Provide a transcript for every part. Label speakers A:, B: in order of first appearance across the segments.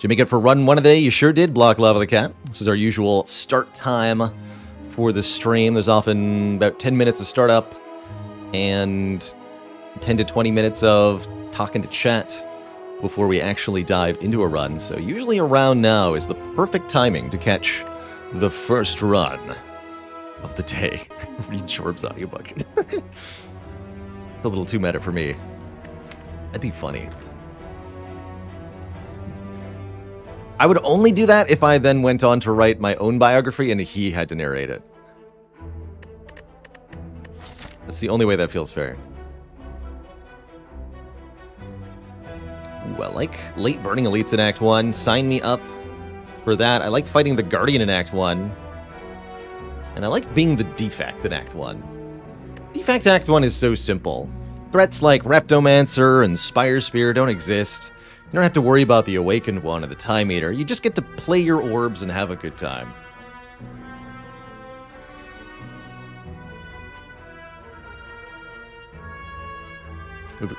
A: Did you make it for run 1 of the day? You sure did, Block Lava the Cat. This is our usual start time for the stream. There's often about 10 minutes of startup and 10 to 20 minutes of talking to chat before we actually dive into a run. So usually around now is the perfect timing to catch the first run of the day. Read Shorb's audiobook. It's a little too meta for me. That'd be funny. I would only do that if I then went on to write my own biography and he had to narrate it. That's the only way that feels fair. Ooh, I like late burning elites in Act 1. Sign me up for that. I like fighting the Guardian in Act 1. And I like being the Defect in Act 1. Defect Act 1 is so simple. Threats like Reptomancer and Spire Spear don't exist. You don't have to worry about the Awakened One or the Time Eater. You just get to play your orbs and have a good time.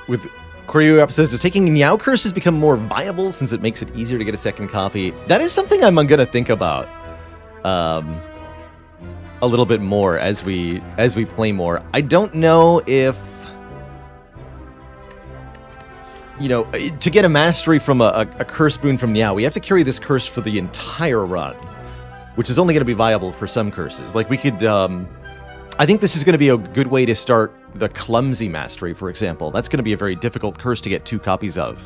A: With Koryu up says, does taking Meow Curses become more viable since it makes it easier to get a second copy? That is something I'm going to think about a little bit more as we play more. I don't know if, you know, to get a mastery from a curse boon from Meow, we have to carry this curse for the entire run, which is only going to be viable for some curses. Like, we could, I think this is going to be a good way to start the Clumsy Mastery, for example. That's going to be a very difficult curse to get 2 copies of.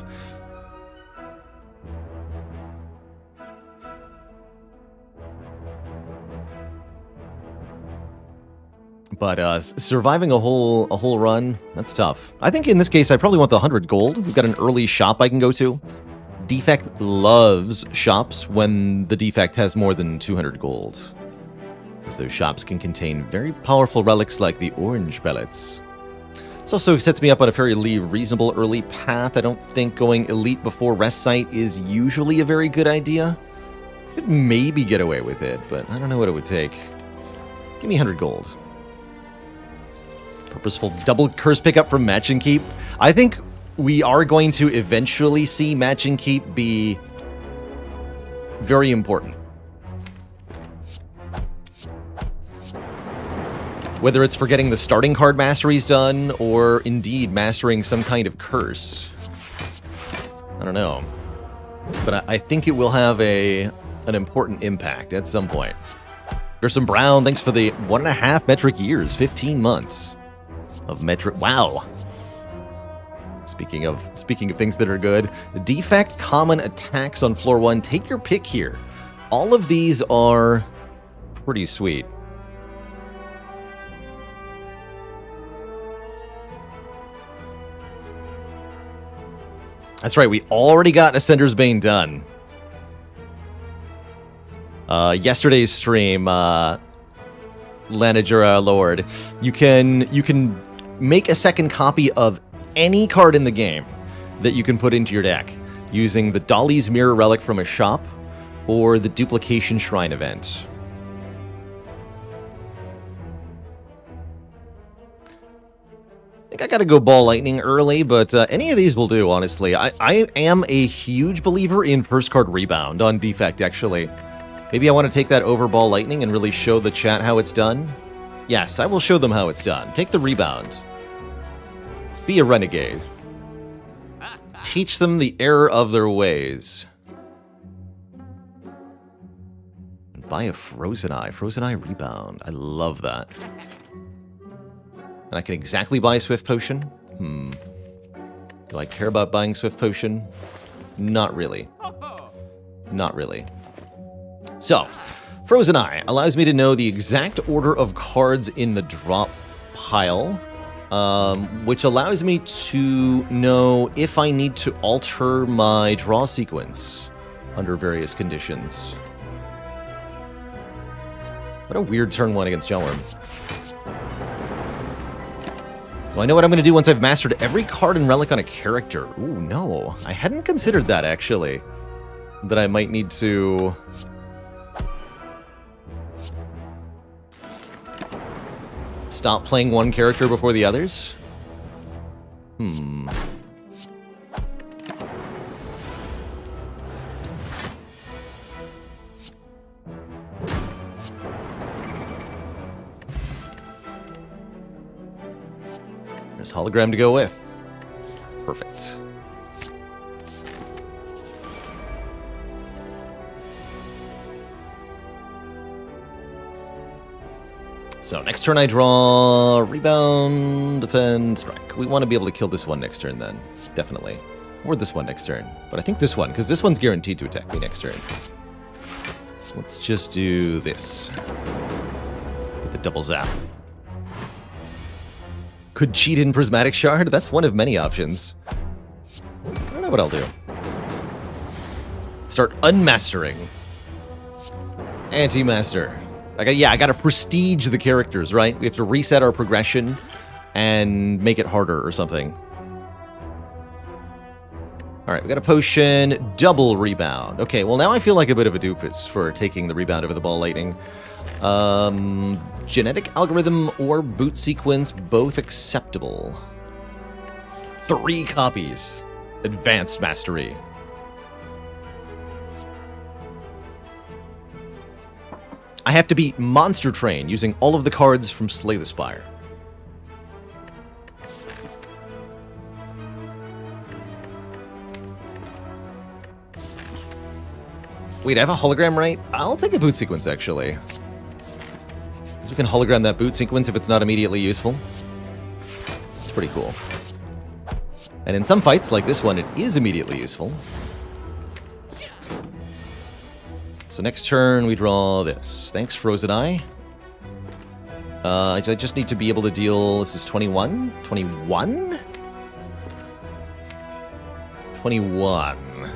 A: But surviving a whole run, that's tough. I think in this case, I probably want the 100 gold. We've got an early shop I can go to. Defect loves shops when the Defect has more than 200 gold, because those shops can contain very powerful relics like the orange pellets. This also sets me up on a fairly reasonable early path. I don't think going elite before rest site is usually a very good idea. Could maybe get away with it, but I don't know what it would take. Give me 100 gold. Purposeful double curse pickup from Match and Keep. I think we are going to eventually see Match and Keep be very important. Whether it's for getting the starting card masteries done, or indeed mastering some kind of curse. I don't know. But I think it will have an important impact at some point. There's some Brown, thanks for the 1.5 metric years, 15 months. Of metric, wow. Speaking of things that are good, Defect common attacks on floor 1. Take your pick here. All of these are pretty sweet. That's right, we already got Ascender's Bane done. Yesterday's stream, Lanajura Lord, you can make a second copy of any card in the game that you can put into your deck using the Dolly's Mirror Relic from a shop or the Duplication Shrine event. I think I gotta go Ball Lightning early, but any of these will do, honestly. I am a huge believer in first card rebound on Defect, actually. Maybe I want to take that over Ball Lightning and really show the chat how it's done. Yes, I will show them how it's done. Take the rebound. Be a renegade. Teach them the error of their ways. And buy a Frozen Eye. Frozen Eye rebound. I love that. And I can exactly buy Swift Potion? Do I care about buying Swift Potion? Not really. Not really. So, Frozen Eye allows me to know the exact order of cards in the drop pile, which allows me to know if I need to alter my draw sequence under various conditions. What a weird turn 1 against Gelworm. Do I know what I'm going to do once I've mastered every card and relic on a character? Ooh, no. I hadn't considered that, actually. That I might need to... stop playing one character before the others? There's Hologram to go with. Perfect. So next turn I draw rebound, defend, strike. We want to be able to kill this one next turn then, definitely. Or this one next turn. But I think this one, because this one's guaranteed to attack me next turn. So let's just do this. Get the double zap. Could cheat in Prismatic Shard? That's one of many options. I don't know what I'll do. Start unmastering. Anti-master. I gotta prestige the characters, right? We have to reset our progression and make it harder or something. Alright, we got a potion, double rebound. Okay, well now I feel like a bit of a doofus for taking the rebound over the ball lightning. Genetic algorithm or boot sequence, both acceptable. 3 copies. Advanced mastery. I have to beat Monster Train using all of the cards from Slay the Spire. Wait, I have a hologram, right? I'll take a boot sequence, actually. Because we can hologram that boot sequence if it's not immediately useful. It's pretty cool. And in some fights, like this one, it is immediately useful. So next turn, we draw this. Thanks, Frozen Eye. I just need to be able to deal... This is 21? 21? 21.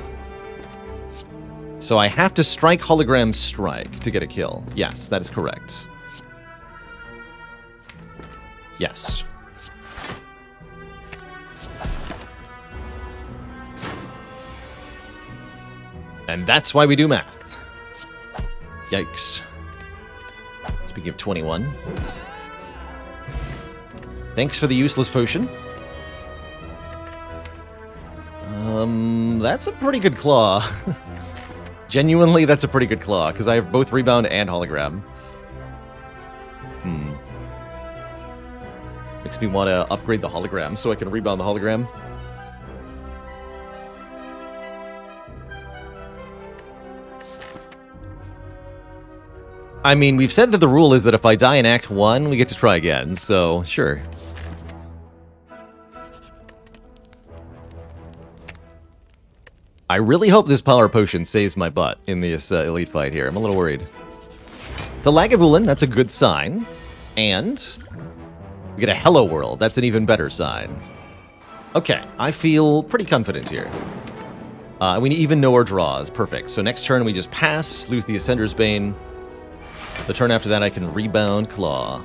A: So I have to strike Hologram Strike to get a kill. Yes, that is correct. Yes. And that's why we do math. Yikes. Speaking of 21. Thanks for the useless potion. That's a pretty good claw. Genuinely, that's a pretty good claw, because I have both rebound and hologram. Makes me want to upgrade the hologram so I can rebound the hologram. I mean, we've said that the rule is that if I die in Act 1, we get to try again, so sure. I really hope this power potion saves my butt in this elite fight here. I'm a little worried. It's a Lagavulin, that's a good sign. And we get a Hello World, that's an even better sign. Okay, I feel pretty confident here. We even know our draws, perfect. So next turn we just pass, lose the Ascender's Bane. The turn after that, I can rebound Claw.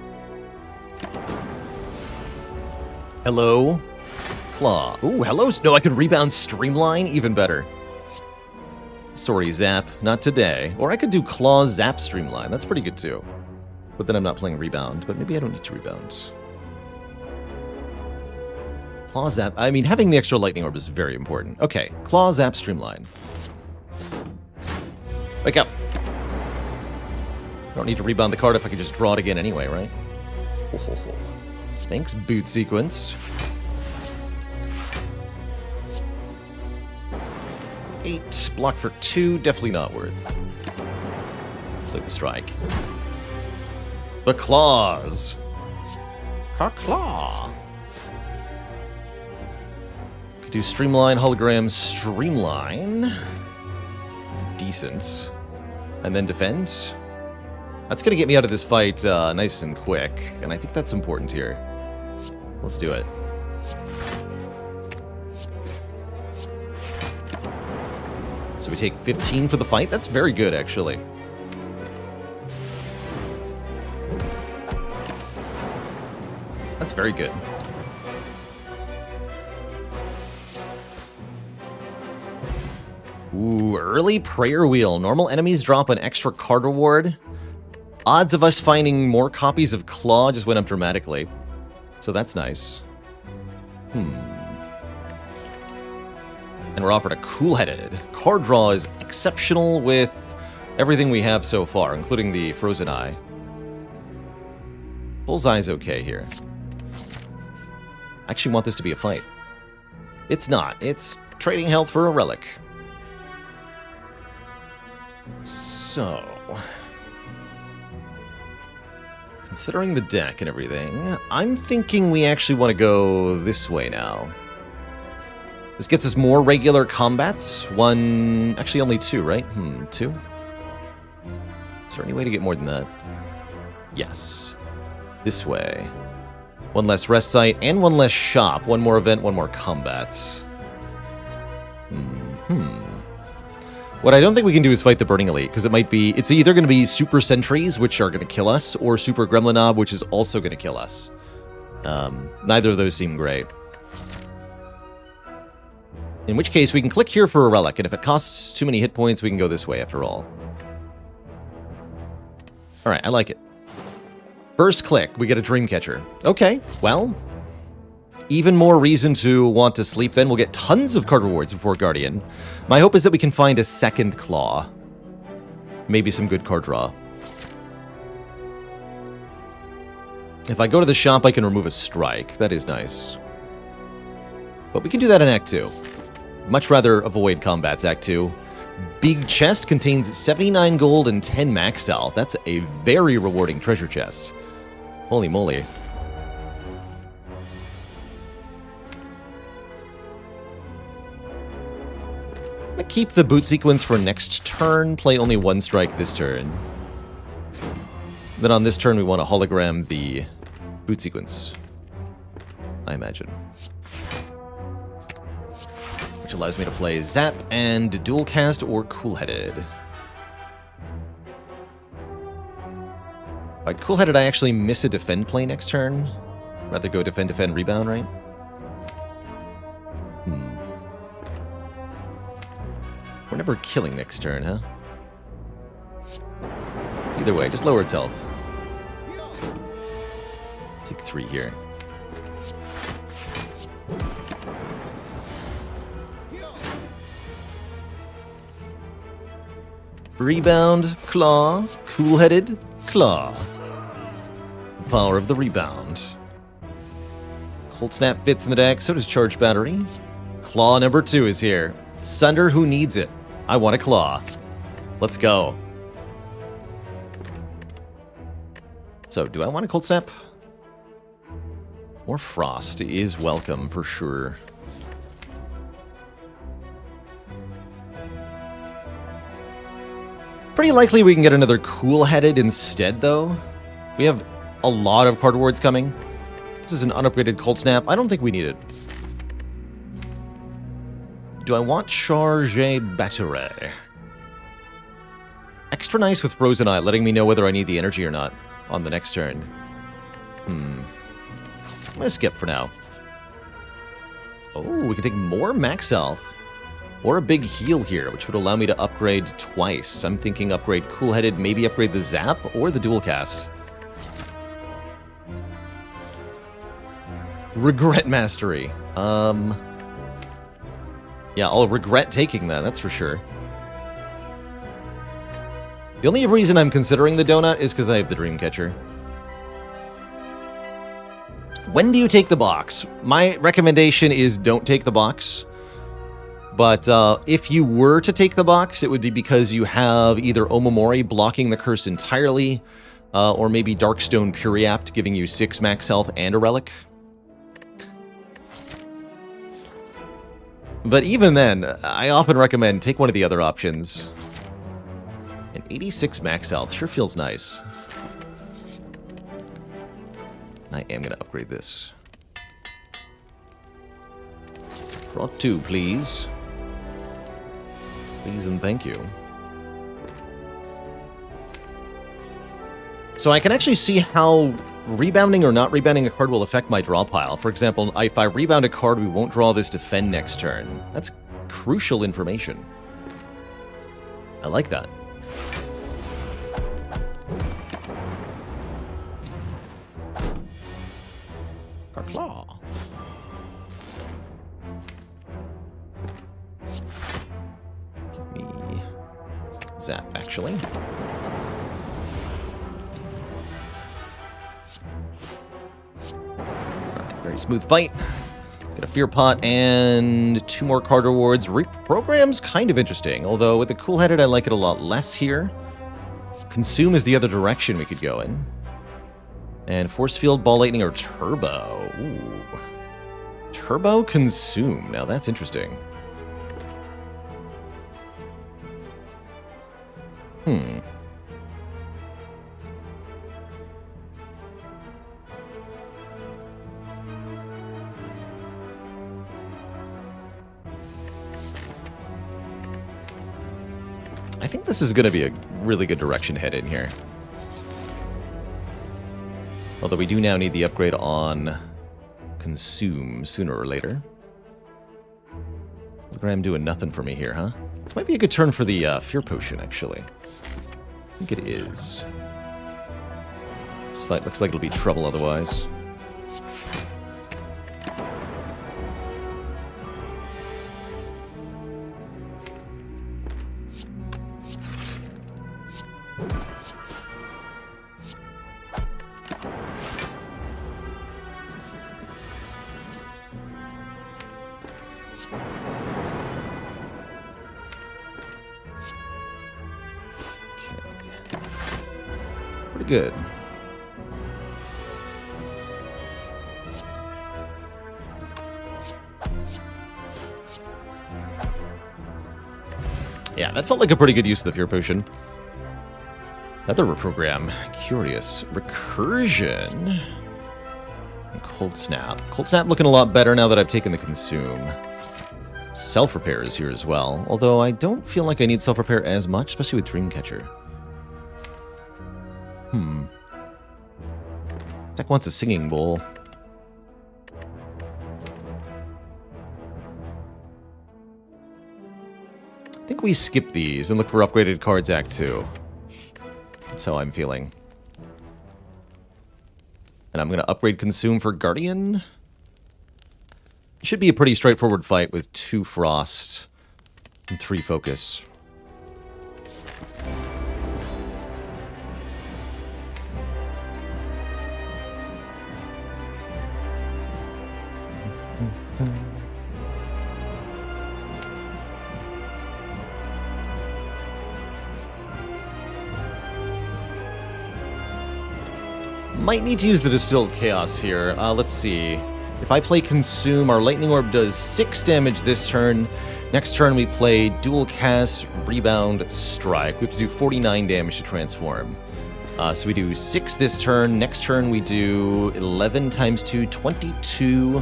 A: Hello? Claw. Ooh, hello? No, I can rebound Streamline? Even better. Sorry, Zap. Not today. Or I could do Claw, Zap, Streamline. That's pretty good, too. But then I'm not playing Rebound. But maybe I don't need to Rebound. Claw, Zap. I mean, having the extra Lightning Orb is very important. Okay. Claw, Zap, Streamline. Wake up. I don't need to rebound the card if I can just draw it again anyway, right? Oh. Thanks, boot sequence. 8, block for 2, definitely not worth. Play the strike. The claws. Claw. Could do Streamline, Hologram, Streamline. It's decent. And then defend. That's going to get me out of this fight nice and quick, and I think that's important here. Let's do it. So we take 15 for the fight. That's very good, actually. That's very good. Ooh, early Prayer Wheel. Normal enemies drop an extra card reward. Odds of us finding more copies of Claw just went up dramatically. So that's nice. And we're offered a Cool-Headed. Card draw is exceptional with everything we have so far, including the Frozen Eye. Bullseye's okay here. I actually want this to be a fight. It's not. It's trading health for a relic. So, considering the deck and everything, I'm thinking we actually want to go this way now. This gets us more regular combats. One, actually only two, right? Two? Is there any way to get more than that? Yes. This way. One less rest site and one less shop. One more event, one more combat. What I don't think we can do is fight the Burning Elite, because it's either going to be Super Sentries, which are going to kill us, or Super Gremlinob, which is also going to kill us. Neither of those seem great. In which case, we can click here for a relic, and if it costs too many hit points, we can go this way after all. Alright, I like it. First click, we get a Dreamcatcher. Okay, well, even more reason to want to sleep then. We'll get tons of card rewards before Guardian. My hope is that we can find a second Claw. Maybe some good card draw. If I go to the shop, I can remove a strike. That is nice. But we can do that in Act 2. Much rather avoid combats, Act 2. Big chest contains 79 gold and 10 max health. That's a very rewarding treasure chest. Holy moly. I'm gonna keep the boot sequence for next turn, play only one strike this turn. Then on this turn we want to hologram the boot sequence, I imagine. Which allows me to play Zap and Dual Cast or Cool-Headed. By Cool-Headed, I actually miss a defend play next turn. Rather go defend, rebound, right? We're never killing next turn, huh? Either way, just lower its health. Take 3 here. Rebound, Claw, Cool-Headed, Claw. The power of the rebound. Cold Snap fits in the deck, so does Charge Battery. Claw number 2 is here. Sunder, who needs it? I want a Claw. Let's go. So, do I want a Cold Snap? Or Frost is welcome, for sure. Pretty likely we can get another Cool-Headed instead, though. We have a lot of card rewards coming. This is an unupgraded Cold Snap. I don't think we need it. Do I want Charge Battery? Extra nice with Frozen Eye, letting me know whether I need the energy or not on the next turn. I'm gonna skip for now. Oh, we can take more max health. Or a big heal here, which would allow me to upgrade twice. I'm thinking upgrade Cool-Headed, maybe upgrade the Zap, or the Dual Cast. Regret Mastery. Yeah, I'll regret taking that, that's for sure. The only reason I'm considering the donut is because I have the Dreamcatcher. When do you take the box? My recommendation is don't take the box. But if you were to take the box, it would be because you have either Omamori blocking the curse entirely, or maybe Darkstone Puriapt giving you 6 max health and a relic. But even then, I often recommend take one of the other options. And 86 max health sure feels nice. I am going to upgrade this. Draw 2, please. Please and thank you. So I can actually see how rebounding or not rebounding a card will affect my draw pile. For example, if I rebound a card, we won't draw this defend next turn. That's crucial information. I like that. Our claw. Zap, actually. Alright, very Smooth fight. Get a Fear Pot and 2 more card rewards. Reprogram's kind of interesting, although with the Cool-Headed I like it a lot less here. Consume is the other direction we could go in. And Force Field, Ball Lightning, or Turbo. Ooh. Turbo, Consume. Now that's interesting. I think this is going to be a really good direction to head in here. Although we do now need the upgrade on Consume sooner or later. Hologram doing nothing for me here, huh? This might be a good turn for the Fear Potion, actually. I think it is. This fight looks like it'll be trouble otherwise. Good. Yeah, that felt like a pretty good use of the Fear Potion. Another reprogram. Curious. Recursion. And Cold Snap. Cold Snap looking a lot better now that I've taken the Consume. Self-Repair is here as well, although I don't feel like I need Self-Repair as much, especially with Dreamcatcher. Deck wants a Singing Bowl. I think we skip these and look for upgraded cards Act 2. That's how I'm feeling. And I'm going to upgrade Consume for Guardian. Should be a pretty straightforward fight with 2 Frost and 3 Focus. Might need to use the Distilled Chaos here. Let's see. If I play Consume, our Lightning Orb does 6 damage this turn. Next turn we play Dual Cast, Rebound, Strike. We have to do 49 damage to transform. So we do 6 this turn. Next turn we do 11 times 2, 22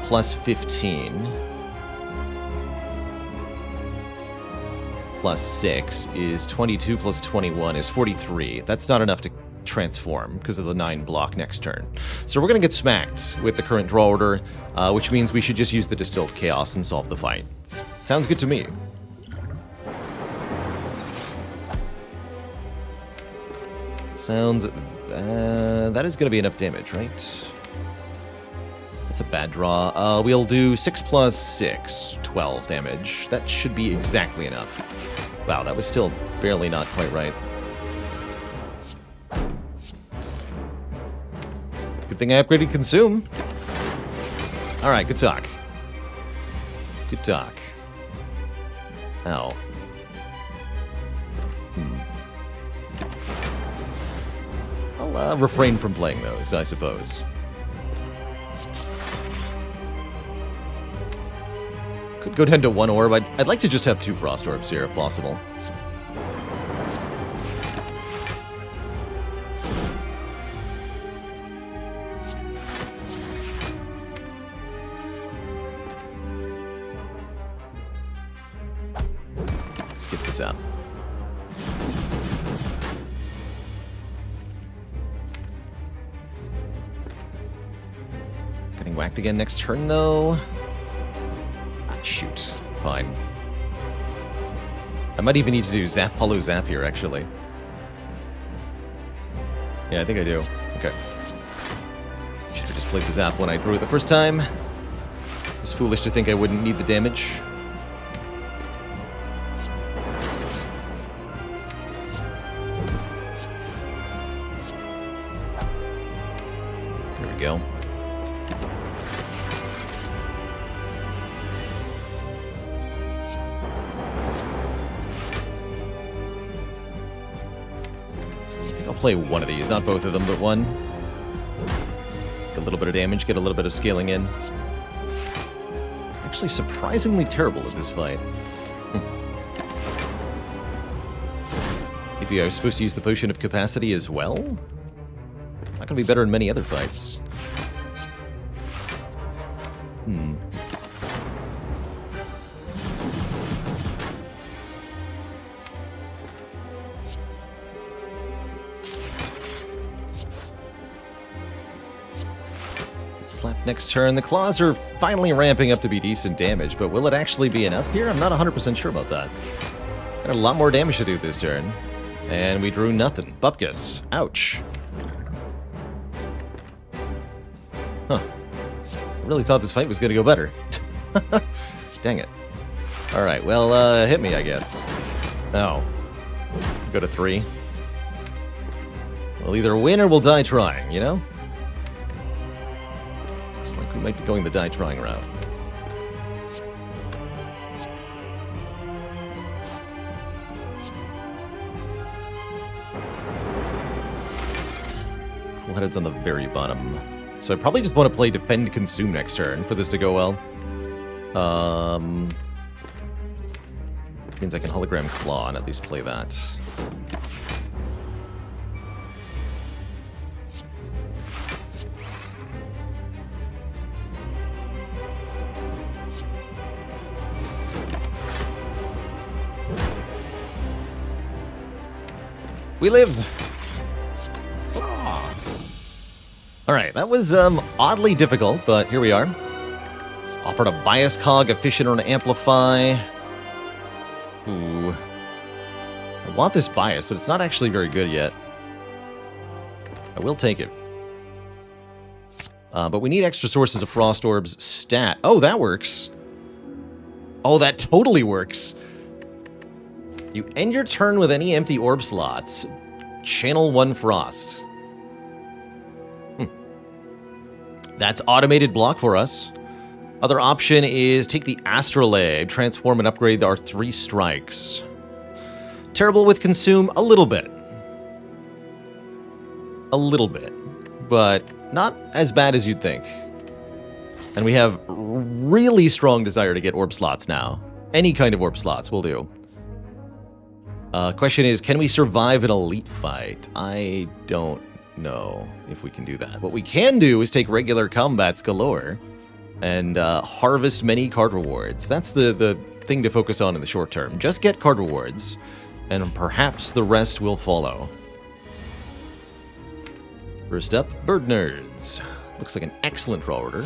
A: plus 15. Plus 6 is 22 plus 21 is 43. That's not enough to transform because of the 9 block next turn. So we're going to get smacked with the current draw order, which means we should just use the Distilled Chaos and solve the fight. Sounds good to me. Sounds... that is going to be enough damage, right? That's a bad draw. We'll do 6 plus 6, 12 damage. That should be exactly enough. Wow, that was still barely not quite right. Good thing I upgraded Consume. Alright, good talk. Good talk. Ow. I'll refrain from playing those, I suppose. Could go down to 1 orb. I'd like to just have 2 Frost Orbs here, if possible. Skip this out. Getting whacked again next turn, though. Shoot. Fine. I might even need to do Zap, Hollow Zap here, actually. Yeah, I think I do. Okay. Should have just played the Zap when I drew it the first time. It was foolish to think I wouldn't need the damage. There we go. I'll play one of these, not both of them, but one. Get a little bit of damage, get a little bit of scaling in. Actually surprisingly terrible at this fight. Maybe I was supposed to use the Potion of Capacity as well? Not gonna be better in many other fights. Slap next turn. The claws are finally ramping up to be decent damage, but will it actually be enough here? I'm not 100% sure about that. Got a lot more damage to do this turn. And we drew nothing. Bupkis. Ouch. Huh. I really thought this fight was going to go better. Dang it. Alright, well, hit me, I guess. Oh. Go to 3. We'll either win or we'll die trying, you know? Looks like we might be going the die trying route. Cool headed's on the very bottom. So I probably just want to play Defend Consume next turn for this to go well. Means I can Hologram Claw and at least play that. We live! Alright, that was oddly difficult, but here we are. Offered a Bias Cog, Efficient, or an Amplify. Ooh. I want this Bias, but it's not actually very good yet. I will take it. But we need extra sources of Frost Orbs stat. Oh, that works. Oh, that totally works. You end your turn with any empty orb slots. Channel 1 Frost. That's automated block for us. Other option is take the Astrolabe, transform and upgrade our 3 strikes. Terrible with Consume, a little bit. A little bit. But not as bad as you'd think. And we have really strong desire to get orb slots now. Any kind of orb slots will do. Question is, can we survive an elite fight? I don't know if we can do that. What we can do is take regular combats galore and harvest many card rewards. That's the thing to focus on in the short term. Just get card rewards, and perhaps the rest will follow. First up, Bird Nerds. Looks like an excellent draw order.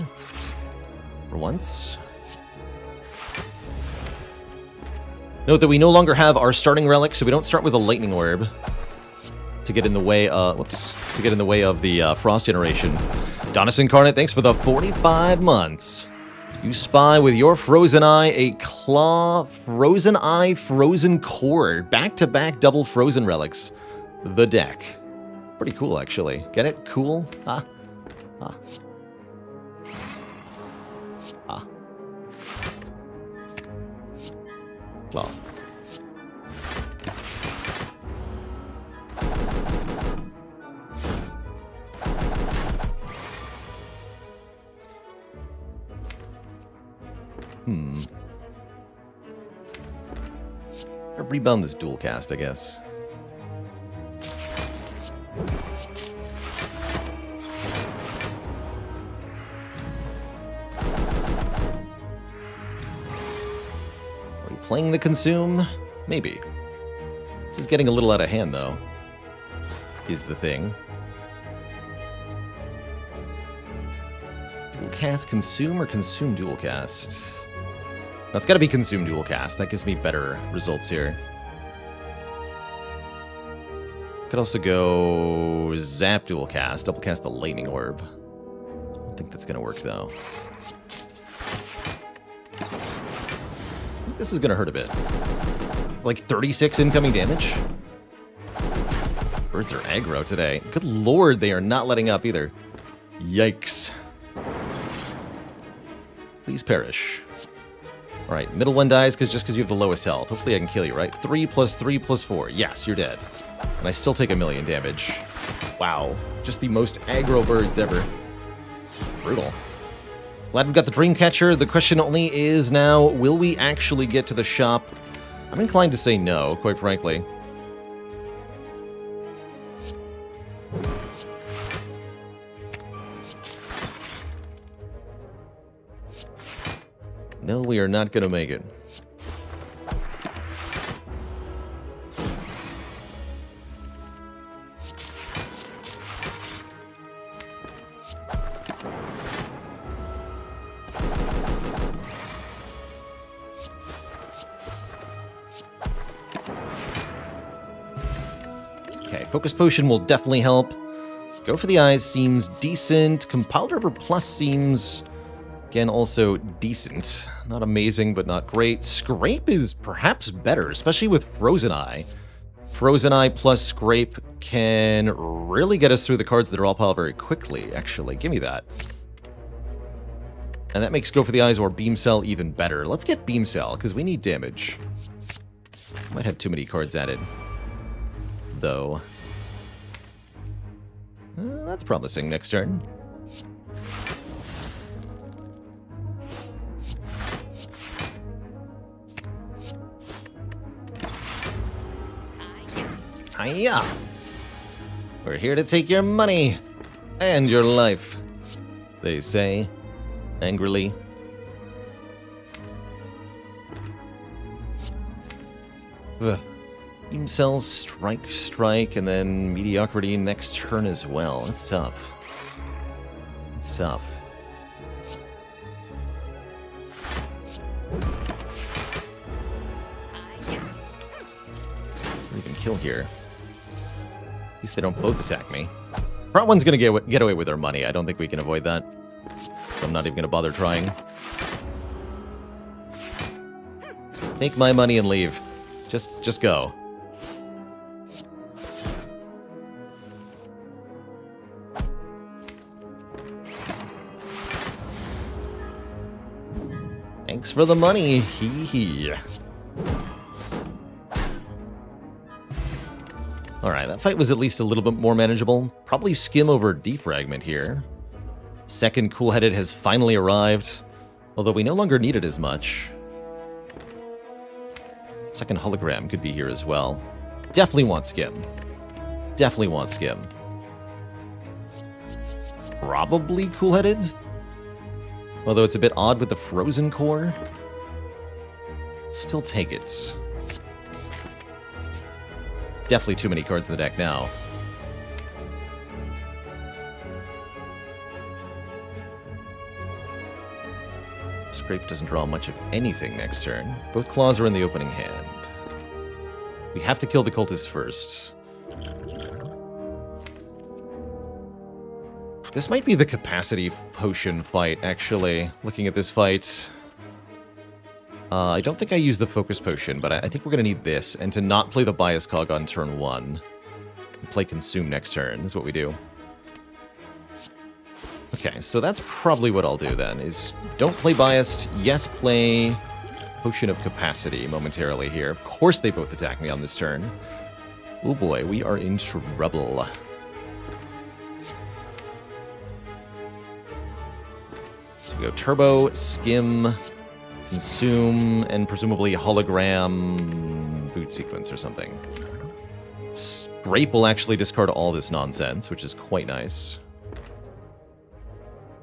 A: For once. Note that we no longer have our starting relic, so we don't start with a lightning orb to get in the way. To get in the way of the frost generation. Donis Incarnate, thanks for the 45 months. You spy with your Frozen Eye a Claw, Frozen Eye, Frozen Core, back-to-back double Frozen Relics. The deck. Pretty cool, actually. Get it? Cool? Ah. Ah. Ah. Claw. Or rebound this dual cast, I guess. Are we playing the Consume? Maybe. This is getting a little out of hand, though. Is the thing. Dual cast Consume or Consume dual cast? No, it's got to be Consume dual cast. That gives me better results here. Could also go Zap dual cast, double cast the Lightning Orb. I don't think that's going to work, though. I think this is going to hurt a bit. Like 36 incoming damage? Birds are aggro today. Good lord, they are not letting up either. Yikes. Please perish. Alright, middle one dies just because you have the lowest health. Hopefully I can kill you, right? 3 plus 3 plus 4. Yes, you're dead. And I still take 1,000,000 damage. Wow. Just the most aggro birds ever. Brutal. Glad we've got the Dreamcatcher. The question only is now, will we actually get to the shop? I'm inclined to say no, quite frankly. No, we are not going to make it. Okay, Focus Potion will definitely help. Go for the Eyes seems decent. Compiled River Plus seems, again, also decent. Not amazing, but not great. Scrape is perhaps better, especially with Frozen Eye. Frozen Eye plus Scrape can really get us through the cards that are all pile very quickly, actually. Give me that. And that makes Go for the Eyes or Beam Cell even better. Let's get Beam Cell, because we need damage. Might have too many cards added, though. That's promising next turn. Hiya! We're here to take your money and your life, they say, angrily. Ugh. Beam Cell, strike, and then Mediocrity next turn as well. That's tough. It's tough. Or even kill here. At least they don't both attack me. Front one's gonna get away with their money. I don't think we can avoid that. So I'm not even gonna bother trying. Take my money and leave. Just go. Thanks for the money, hee hee. Alright, that fight was at least a little bit more manageable. Probably skim over Defragment here. Second Cool-Headed has finally arrived, although we no longer need it as much. Second Hologram could be here as well. Definitely want Skim. Definitely want Skim. Probably Cool-Headed? Although it's a bit odd with the Frozen Core. Still take it. Definitely too many cards in the deck now. Scrape doesn't draw much of anything next turn. Both claws are in the opening hand. We have to kill the cultist first. This might be the capacity potion fight, actually, looking at this fight. I don't think I used the focus potion, but I think we're going to need this, and to not play the bias cog on turn 1. And play consume next turn, is what we do. Okay, so that's probably what I'll do then, is don't play biased, yes, play potion of capacity momentarily here. Of course they both attack me on this turn. Oh boy, we are in trouble. So we go Turbo, Skim, Consume, and presumably Hologram Boot Sequence or something. Scrape will actually discard all this nonsense, which is quite nice.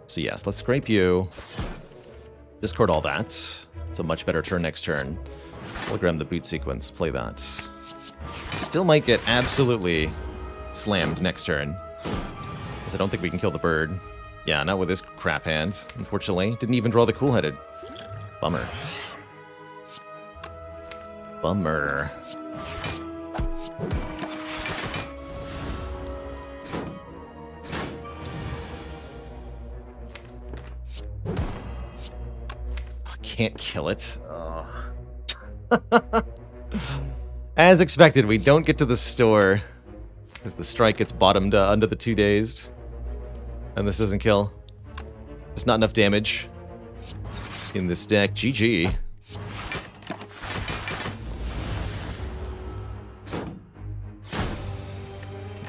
A: So yes, let's Scrape you. Discard all that. It's a much better turn next turn. Hologram the Boot Sequence, play that. Still might get absolutely slammed next turn, because I don't think we can kill the bird. Yeah, not with this crap hand, unfortunately. Didn't even draw the Cool-Headed. Bummer. Bummer. I can't kill it. As expected, we don't get to the store because the strike gets bottomed under the 2 dazed. And this doesn't kill. There's not enough damage in this deck. GG.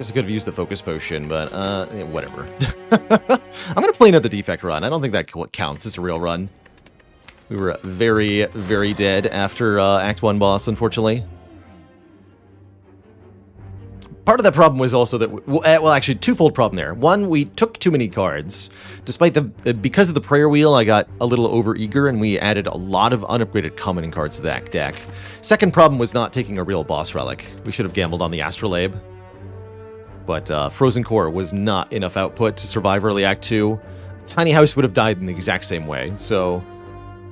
A: Guess I could have used the focus potion, but yeah, whatever. I'm going to play another defect run. I don't think that counts as a real run. We were very, very dead after Act 1 boss, unfortunately. Part of that problem was also that, well, actually, twofold problem there. One, we took too many cards. Despite because of the prayer wheel, I got a little overeager, and we added a lot of unupgraded common cards to that deck. Second problem was not taking a real boss relic. We should have gambled on the Astrolabe. But Frozen Core was not enough output to survive early Act 2. Tiny House would have died in the exact same way, so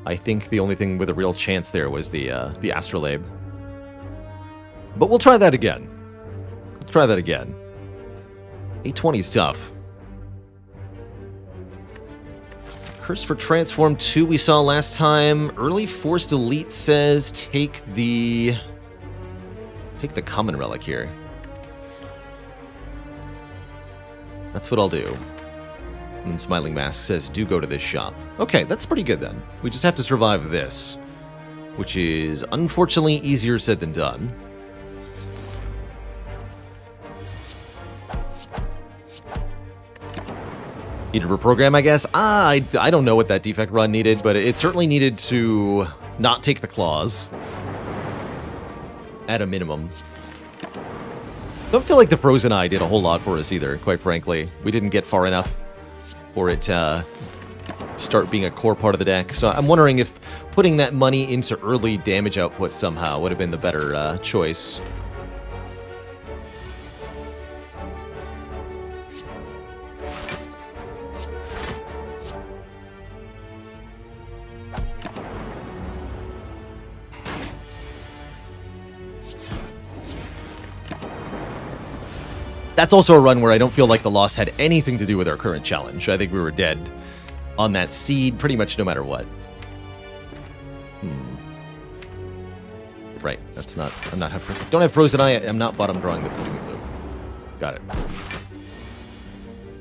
A: I think the only thing with a real chance there was the Astrolabe. But we'll try that again. Try that again. 820 is tough. Curse for Transform 2 we saw last time. Early Forced Elite says take the common relic here. That's what I'll do. And Smiling Mask says do go to this shop. Okay, that's pretty good then. We just have to survive this, which is unfortunately easier said than done. Needed to reprogram, I guess? I don't know what that defect run needed, but it certainly needed to not take the claws. At a minimum. Don't feel like the Frozen Eye did a whole lot for us either, quite frankly. We didn't get far enough for it to start being a core part of the deck. So I'm wondering if putting that money into early damage output somehow would have been the better choice. That's also a run where I don't feel like the loss had anything to do with our current challenge. I think we were dead on that seed pretty much no matter what. Right, that's not... don't have Frozen Eye, I'm not bottom drawing the Doom Blue. Got it.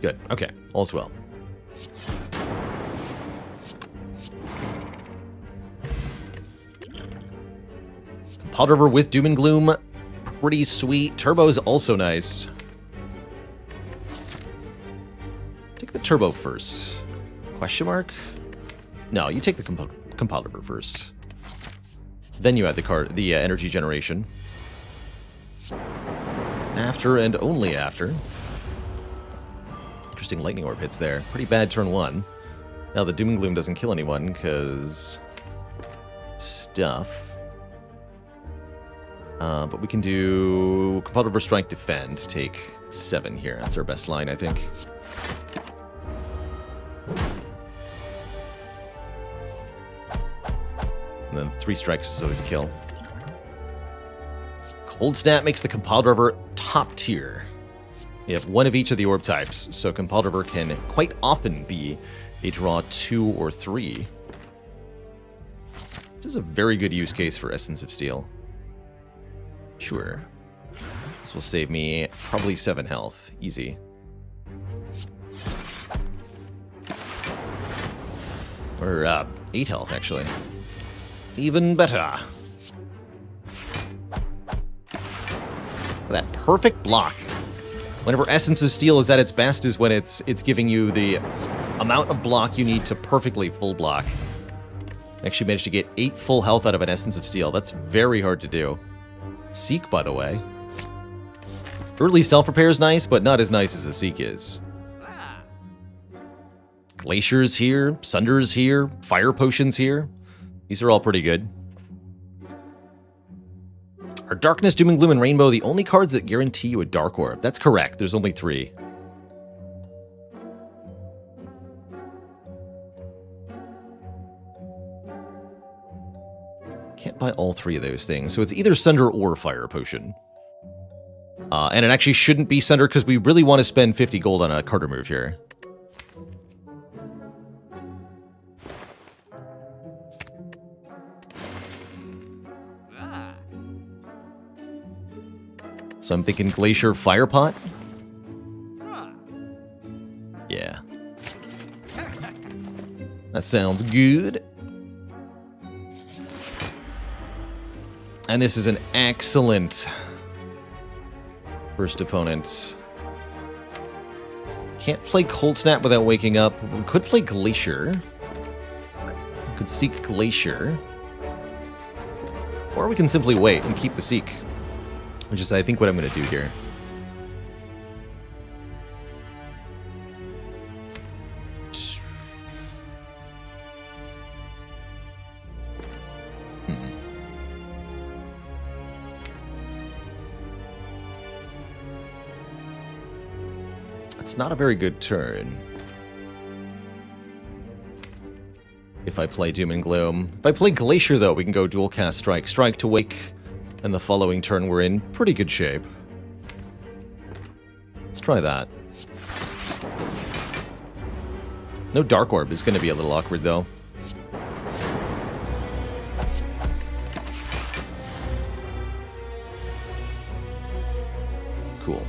A: Good, okay, all's well. Pod River with Doom and Gloom, pretty sweet. Turbo's also nice. Take the Turbo first. Question mark? No, you take the Compile River first. Then you add the energy generation. After and only after. Interesting lightning orb hits there. Pretty bad turn 1. Now the Doom and Gloom doesn't kill anyone because stuff. But we can do Compile River Strike Defend. Take 7 here. That's our best line, I think. And then 3 strikes is always a kill. Cold Snap makes the Compile River top tier. You have one of each of the orb types, so Compile River can quite often be a draw 2 or 3. This is a very good use case for Essence of Steel. Sure. This will save me probably 7 health. Easy. Or 8 health, actually. Even better. That perfect block. Whenever Essence of Steel is at its best is when it's giving you the amount of block you need to perfectly full block. Actually managed to get 8 full health out of an Essence of Steel. That's very hard to do. Seek, by the way. Early self-repair is nice, but not as nice as a Seek is. Glaciers here, Sunders here, Fire Potions here. These are all pretty good. Are Darkness, Doom and Gloom, and Rainbow the only cards that guarantee you a Dark Orb? That's correct. There's only 3. Can't buy all 3 of those things, so it's either Sunder or Fire Potion. And it actually shouldn't be Sunder because we really want to spend 50 gold on a card remove here. So I'm thinking Glacier Fire Pot. Yeah. That sounds good. And this is an excellent first opponent. Can't play Cold Snap without waking up. We could play Glacier. We could Seek Glacier. Or we can simply wait and keep the Seek. Which is, I think, what I'm going to do here. It's not a very good turn. If I play Doom and Gloom. If I play Glacier, though, we can go dual cast Strike. Strike to Wake, and the following turn we're in pretty good shape. Let's try that. No Dark Orb is going to be a little awkward, though. Cool.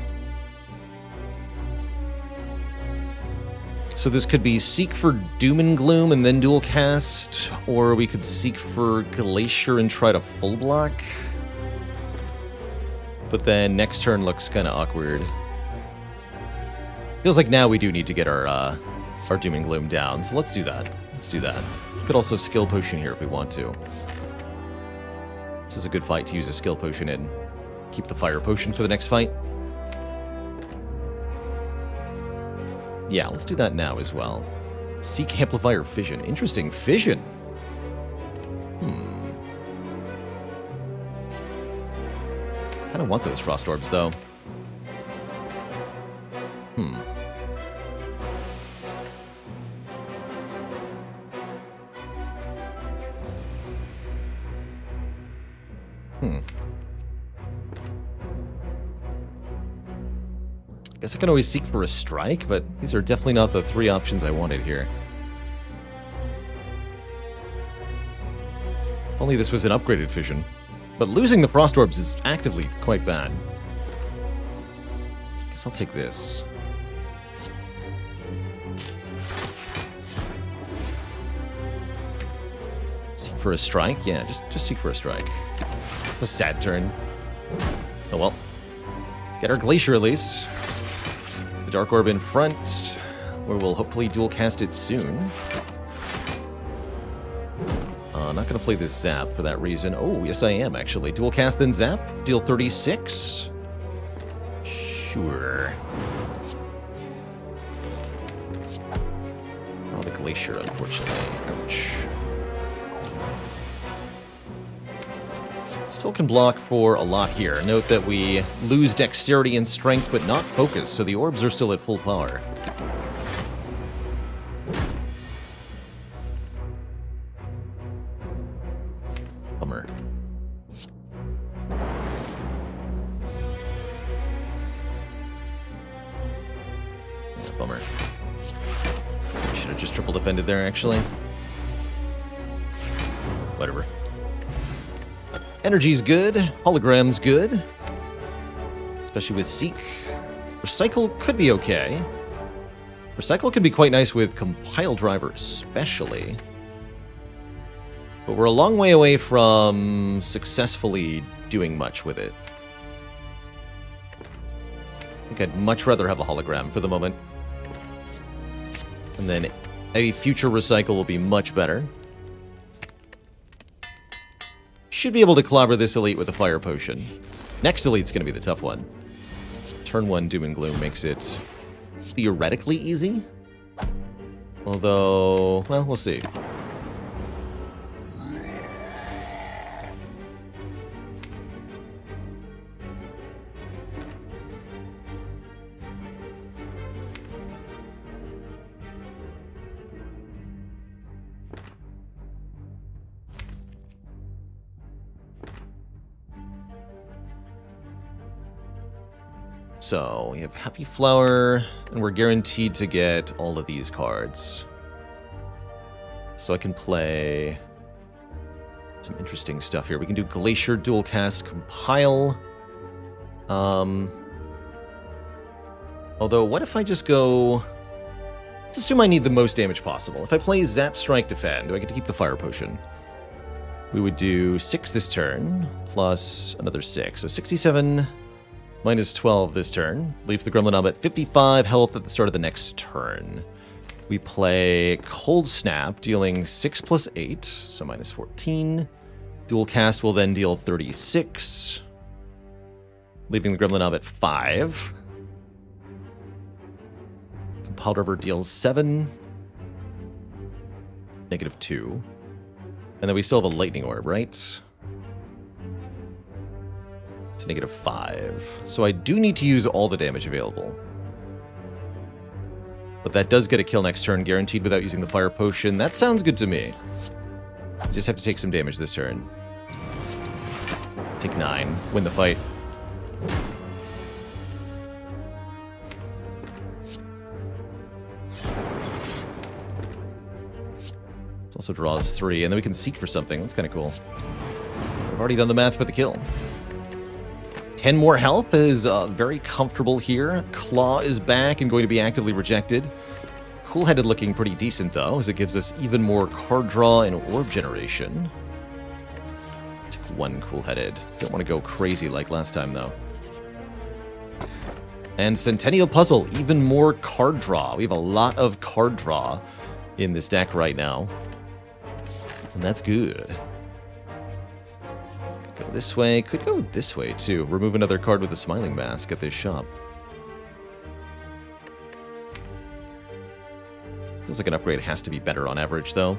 A: So this could be Seek for Doom and Gloom and then dual cast, or we could Seek for Glacier and try to full block. But then next turn looks kind of awkward. Feels like now we do need to get our Doom and Gloom down, so let's do that. Let's do that. Could also Skill Potion here if we want to. This is a good fight to use a Skill Potion in. Keep the Fire Potion for the next fight. Yeah, let's do that now as well. Seek Amplifier Fission. Interesting. Fission. Kind of want those Frost Orbs, though. Guess I can always Seek for a Strike, but these are definitely not the three options I wanted here. If only this was an upgraded Fission. But losing the Frost Orbs is actively quite bad. Guess I'll take this. Seek for a Strike? Yeah, just Seek for a Strike. A sad turn. Oh well. Get our Glacier at least. The Dark Orb in front, where we'll hopefully dual cast it soon. Not going to play this Zap for that reason. Oh, yes I am, actually. Dual cast then Zap. Deal 36. Sure. Oh, the Glacier, unfortunately. Ouch. Still can block for a lot here. Note that we lose Dexterity and Strength, but not Focus, so the orbs are still at full power. Bummer. That's a bummer. Should have just triple defended there, actually. Whatever. Energy's good. Hologram's good. Especially with Seek. Recycle could be okay. Recycle can be quite nice with Compile Driver especially. But we're a long way away from successfully doing much with it. I think I'd much rather have a Hologram for the moment. And then a future Recycle will be much better. Should be able to clobber this elite with a Fire Potion. Next elite's going to be the tough one. Turn 1 Doom and Gloom makes it theoretically easy. Although, well, we'll see. So, we have Happy Flower, and we're guaranteed to get all of these cards. So I can play some interesting stuff here. We can do Glacier, Dual Cast, Compile. Although, what if I just go... Let's assume I need the most damage possible. If I play Zap, Strike, Defend, do I get to keep the Fire Potion? We would do 6 this turn, plus another 6. So 67... Minus 12 this turn. Leaves the Gremlin at 55 health at the start of the next turn. We play Cold Snap, dealing 6 plus 8, so minus 14. Dual Cast will then deal 36, leaving the Gremlin at 5. Compiled River deals 7, negative 2. And then we still have a Lightning Orb, right? It's negative 5. So I do need to use all the damage available. But that does get a kill next turn, guaranteed without using the Fire Potion. That sounds good to me. You just have to take some damage this turn. Take 9. Win the fight. This also draws 3, and then we can seek for something. That's kind of cool. We've already done the math for the kill. 10 more health is very comfortable here. Claw is back and going to be actively rejected. Cool-Headed looking pretty decent, though, as it gives us even more card draw and orb generation. Take 1 Cool-Headed. Don't want to go crazy like last time, though. And Centennial Puzzle, even more card draw. We have a lot of card draw in this deck right now. And that's good. Go this way. Could go this way, too. Remove another card with a Smiling Mask at this shop. Feels like an upgrade has to be better on average, though.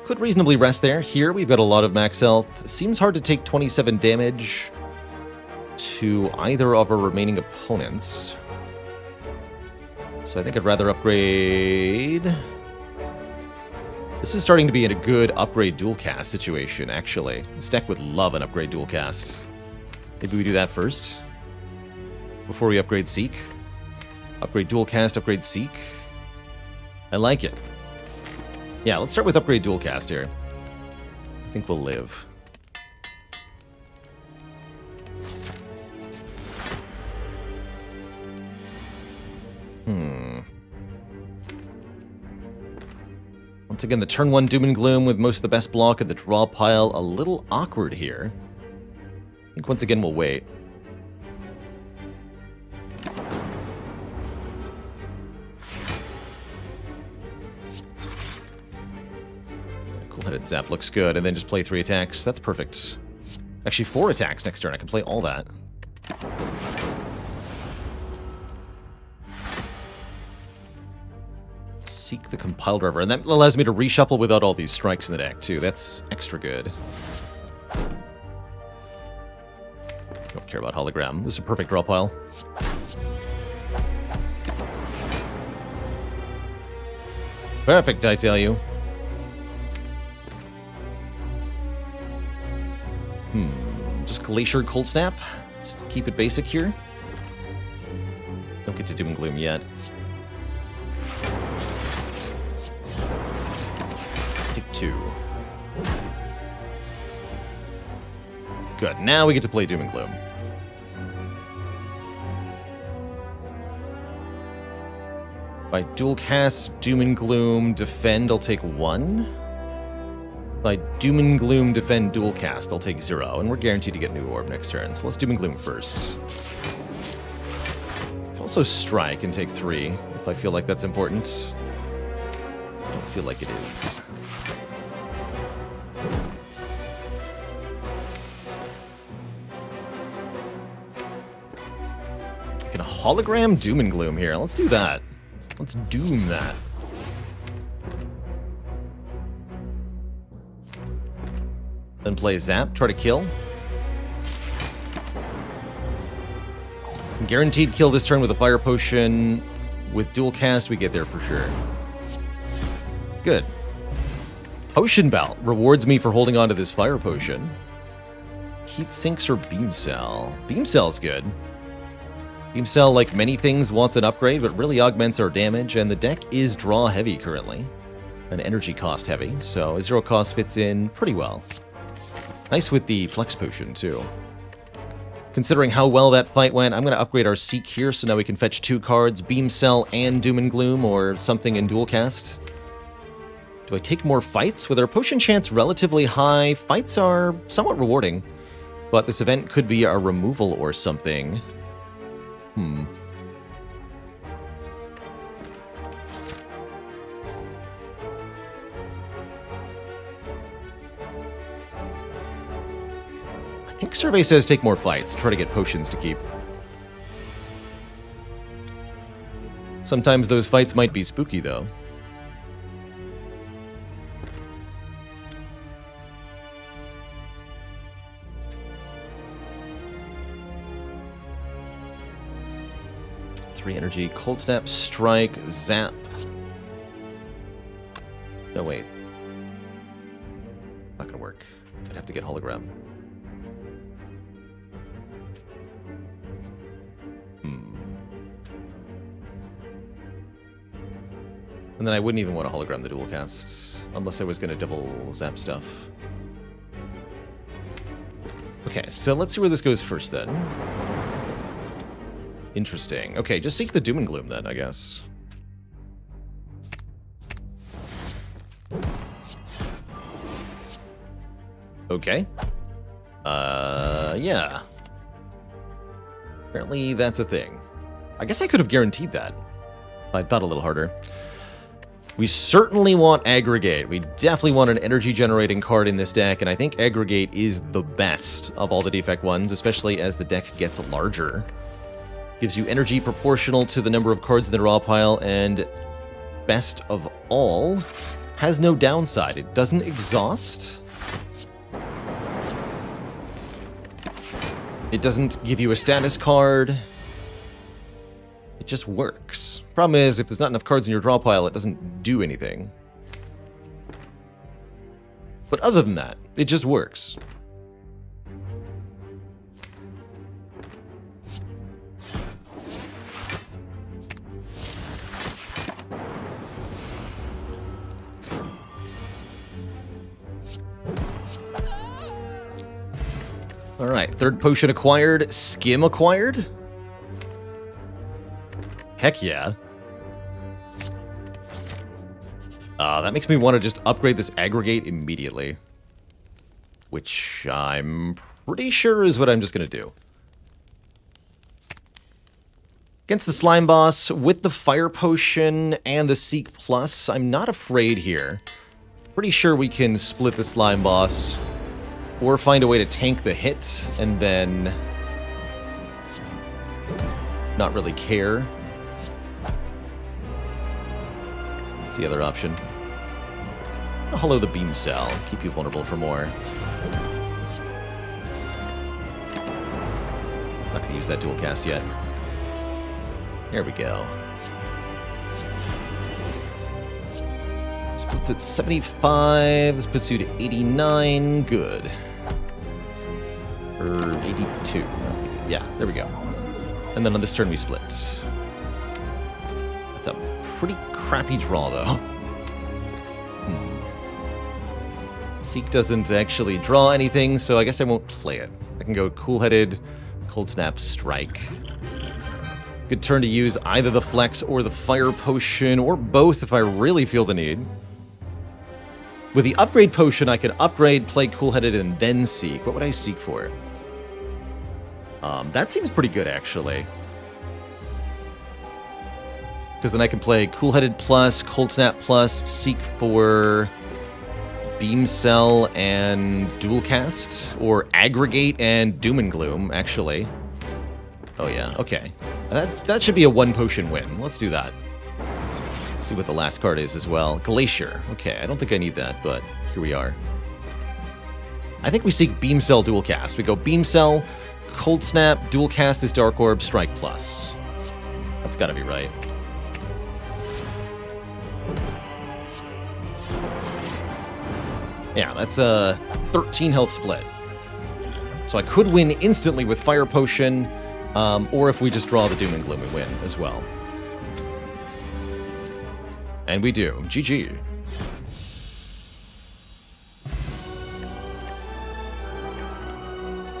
A: Could reasonably rest there. Here, we've got a lot of max health. Seems hard to take 27 damage to either of our remaining opponents. So I think I'd rather upgrade... This is starting to be in a good upgrade dual cast situation, actually. This deck would love an upgrade dual cast. Maybe we do that first. Before we upgrade Seek. Upgrade dual cast, upgrade Seek. I like it. Yeah, let's start with upgrade dual cast here. I think we'll live. Once again, the turn 1 Doom and Gloom with most of the best block at the draw pile. A little awkward here. I think once again we'll wait. Cool-Headed Zap looks good, and then just play 3 attacks. That's perfect. Actually, 4 attacks next turn. I can play all that. Seek the Compiled River, and that allows me to reshuffle without all these strikes in the deck, too. That's extra good. Don't care about Hologram. This is a perfect draw pile. Perfect, I tell you. Just Glacier Cold Snap. Just keep it basic here. Don't get to Doom and Gloom yet. Take 2. Good. Now we get to play Doom and Gloom. By dual cast Doom and Gloom, defend, I'll take 1. By Doom and Gloom, defend, dual cast, I'll take 0. And we're guaranteed to get new orb next turn, so let's Doom and Gloom first. Can also strike and take 3, if I feel like that's important. I don't feel like it is. Can a hologram Doom and Gloom here? Let's do that. Let's doom that. Then play Zap, try to kill. Guaranteed kill this turn with a Fire Potion. With dual cast, we get there for sure. Good. Potion Belt rewards me for holding on to this Fire Potion. Heat Sinks or Beam Cell? Beam Cell's good. Beam Cell, like many things, wants an upgrade, but really augments our damage, and the deck is draw heavy currently. And energy cost heavy, so a 0 cost fits in pretty well. Nice with the Flex Potion, too. Considering how well that fight went, I'm going to upgrade our Seek here, so now we can fetch 2 cards, Beam Cell and Doom and Gloom, or something in dual cast. Do I take more fights? With our potion chance relatively high, fights are somewhat rewarding. But this event could be a removal or something. I think survey says take more fights. Try to get potions to keep. Sometimes those fights might be spooky, though. Three energy, cold snap, strike, zap. No, wait. Not gonna work. I'd have to get hologram. And then I wouldn't even want to hologram the dual cast, unless I was going to double zap stuff. Okay, so let's see where this goes first then. Interesting. Okay, just seek the Doom and Gloom then, I guess. Okay. Yeah. Apparently that's a thing. I guess I could have guaranteed that. I thought a little harder. We certainly want Aggregate. We definitely want an energy-generating card in this deck, and I think Aggregate is the best of all the Defect ones, especially as the deck gets larger. Gives you energy proportional to the number of cards in the draw pile, and best of all, has no downside. It doesn't exhaust. It doesn't give you a status card. It just works. Problem is, if there's not enough cards in your draw pile, it doesn't do anything. But other than that, it just works. Alright, third potion acquired, skim acquired? Heck yeah. That makes me want to just upgrade this Aggregate immediately. Which I'm pretty sure is what I'm just going to do. Against the Slime Boss, with the Fire Potion and the Seek Plus, I'm not afraid here. Pretty sure we can split the Slime Boss, or find a way to tank the hit, and then not really care. What's the other option? I'll hollow the Beam Cell, keep you vulnerable for more. Not gonna use that dual cast yet. There we go. This puts at 75, this puts you to 89, good. Or 82. Yeah, there we go. And then on this turn we split. That's a pretty crappy draw, though. Seek doesn't actually draw anything, so I guess I won't play it. I can go Cool-Headed, Cold Snap, Strike. Good turn to use either the Flex or the Fire Potion, or both if I really feel the need. With the Upgrade Potion, I can upgrade, play Cool-Headed, and then Seek. What would I Seek for? That seems pretty good, actually. Because then I can play Cool-Headed plus, Cold Snap plus, Seek for Beam Cell and Dual Cast, or Aggregate and Doom and Gloom, actually. Oh yeah, okay. That should be a one-potion win. Let's do that. Let's see what the last card is as well. Glacier. Okay, I don't think I need that, but here we are. I think we seek Beam Cell Dual Cast. We go Beam Cell, Cold Snap, Dual Cast this Dark Orb, Strike Plus. That's gotta be right. Yeah, that's a 13 health split. So I could win instantly with Fire Potion, or if we just draw the Doom and Gloom and win as well. And we do. GG.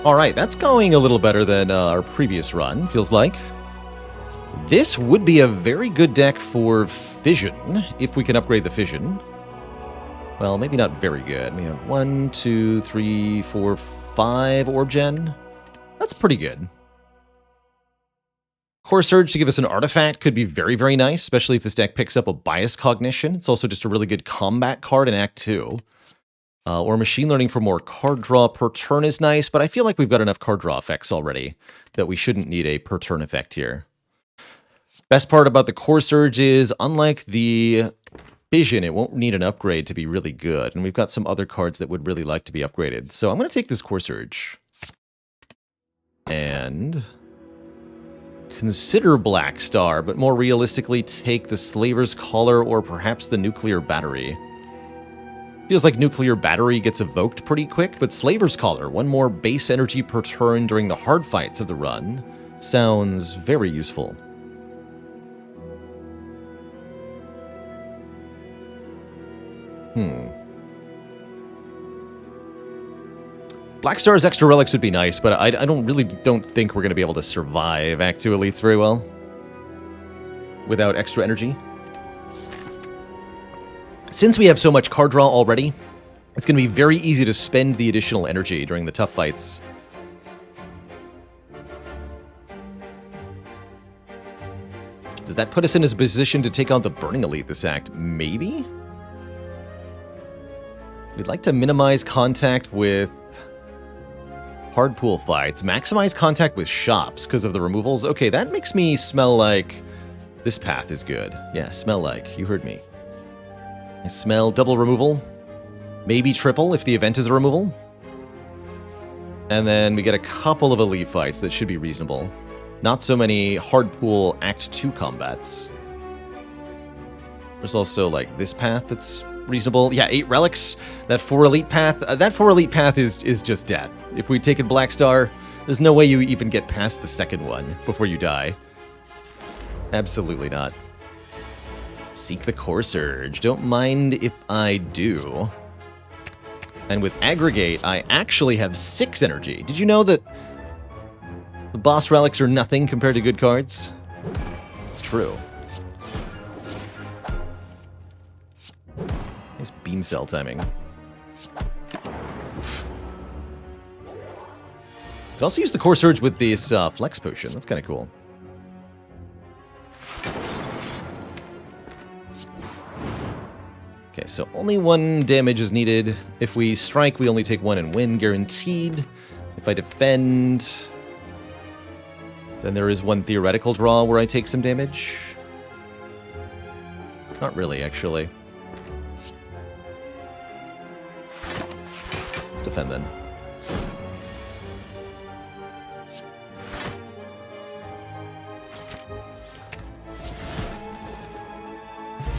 A: Alright, that's going a little better than our previous run, feels like. This would be a very good deck for Fission, if we can upgrade the Fission. Well, maybe not very good. We have 1, 2, 3, 4, 5 Orb Gen. That's pretty good. Core Surge to give us an artifact could be very, very nice, especially if this deck picks up a Bias Cognition. It's also just a really good combat card in Act 2. Or Machine Learning for more card draw per turn is nice, but I feel like we've got enough card draw effects already that we shouldn't need a per turn effect here. Best part about the Core Surge is, unlike the Vision, it won't need an upgrade to be really good, and we've got some other cards that would really like to be upgraded. So I'm going to take this Core Surge and consider Black Star, but more realistically take the Slaver's Collar or perhaps the Nuclear Battery. Feels like Nuclear Battery gets evoked pretty quick, but Slaver's Collar, 1 more base energy per turn during the hard fights of the run, sounds very useful. Black Star's extra relics would be nice, but I don't think we're going to be able to survive Act 2 Elites very well without extra energy. Since we have so much card draw already, it's going to be very easy to spend the additional energy during the tough fights. Does that put us in a position to take on the Burning Elite this act? Maybe? We'd like to minimize contact with hard pool fights. Maximize contact with shops because of the removals. Okay, that makes me smell like this path is good. Yeah, smell like. You heard me. I smell double removal. Maybe triple if the event is a removal. And then we get a couple of elite fights that should be reasonable. Not so many hard pool Act 2 combats. There's also like this path that's reasonable. Yeah, 8 relics. That 4 elite path. That 4 elite path is just death. If we take it Black Star, there's no way you even get past the second one before you die. Absolutely not. Seek the Core Surge. Don't mind if I do. And with Aggregate, I actually have 6 energy. Did you know that the boss relics are nothing compared to good cards? It's true. Nice beam cell timing. Oof. Could also use the Core Surge with this Flex Potion. That's kind of cool. Okay, so only 1 damage is needed. If we strike, we only take 1 and win, guaranteed. If I defend, then there is 1 theoretical draw where I take some damage. Not really, actually. Let's defend then.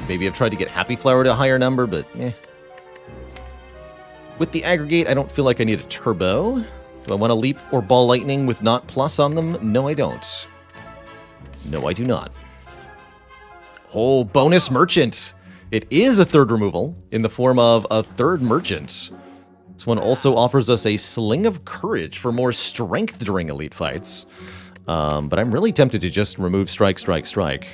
A: Maybe I've tried to get Happy Flower to a higher number, but eh. With the Aggregate, I don't feel like I need a turbo. Do I want to leap or ball lightning with not plus on them? No, I don't. No, I do not. Oh, bonus merchant. It is a 3rd removal in the form of a 3rd merchant. This one also offers us a Sling of Courage for more strength during elite fights. But I'm really tempted to just remove strike, strike, strike.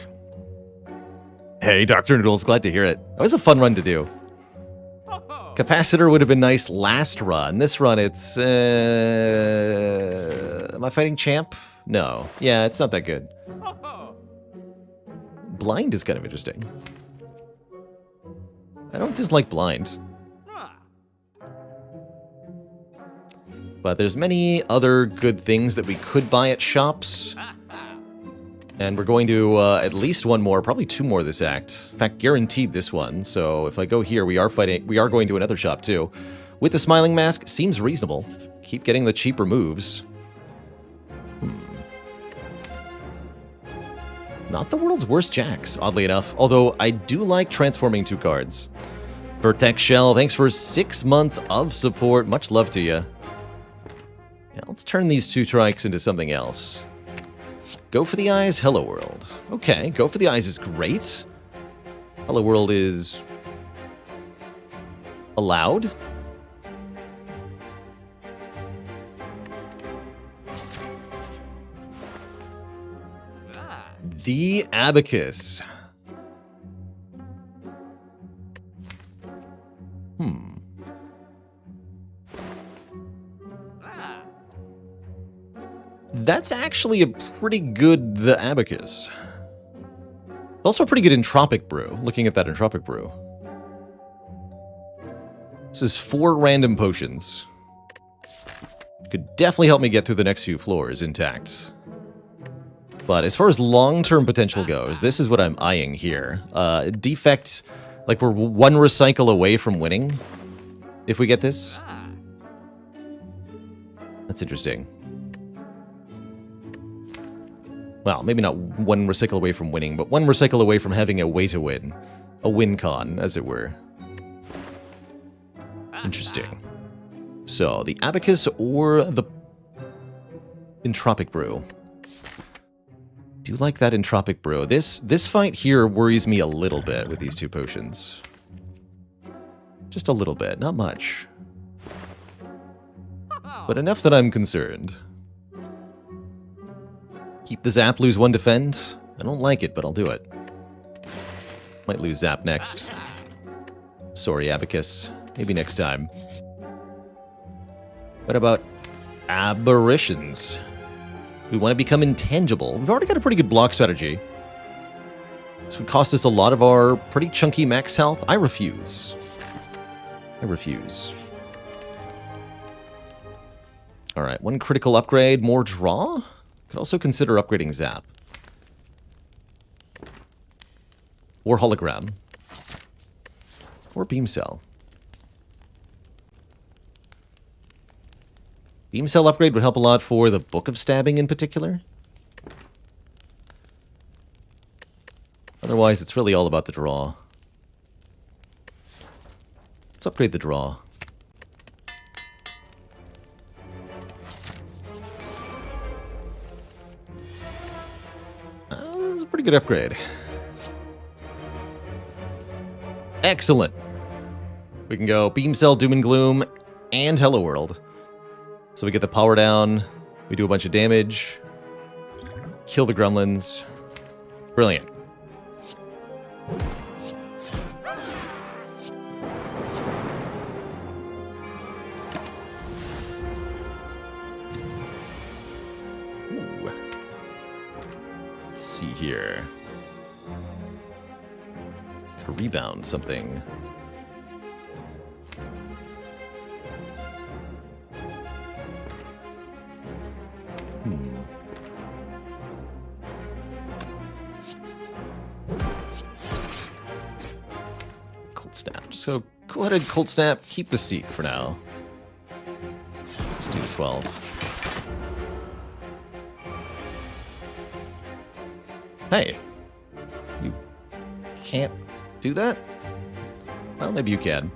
A: Hey, Dr. Noodles, glad to hear it. That was a fun run to do. Capacitor would have been nice last run. This run, it's... am I fighting Champ? No. Yeah, it's not that good. Blind is kind of interesting. I don't dislike Blind. But there's many other good things that we could buy at shops. And we're going to at least 1 more, probably 2 more this act. In fact, guaranteed this one. So if I go here, we are going to another shop too. With the Smiling Mask, seems reasonable. Keep getting the cheaper moves. Not the world's worst jacks, oddly enough. Although I do like transforming 2 cards. Vertex Shell, thanks for 6 months of support. Much love to you. Yeah, let's turn these 2 trikes into something else. Go for the Eyes, Hello World. Okay, Go for the Eyes is great. Hello World is allowed. The Abacus. That's actually a pretty good the Abacus. Also pretty good Entropic Brew, looking at that Entropic Brew. This is 4 random potions. Could definitely help me get through the next few floors intact. But as far as long-term potential goes, this is what I'm eyeing here. Defect, like we're 1 recycle away from winning, if we get this. That's interesting. Well, maybe not 1 recycle away from winning, but 1 recycle away from having a way to win. A win con, as it were. Interesting. So, the Abacus or the Entropic Brew. Do you like that Entropic Brew? This fight here worries me a little bit with these 2 potions. Just a little bit, not much. But enough that I'm concerned. Keep the Zap, lose 1 defend. I don't like it, but I'll do it. Might lose Zap next. Sorry, Abacus. Maybe next time. What about Aberrations? We want to become intangible. We've already got a pretty good block strategy. This would cost us a lot of our pretty chunky max health. I refuse. I refuse. Alright, 1 critical upgrade, more draw? Could also consider upgrading Zap. Or Hologram. Or Beam Cell. Beam Cell upgrade would help a lot for the Book of Stabbing in particular. Otherwise, it's really all about the draw. Let's upgrade the draw. That's a pretty good upgrade. Excellent. We can go Beam Cell, Doom and Gloom, and Hello World. So we get the power down, we do a bunch of damage, kill the gremlins. Brilliant. Ooh. Let's see here. To rebound something. Cold Snap. So go ahead and Cold Snap. Keep the seat for now. Let's do the 12. Hey. You can't do that? Well, maybe you can.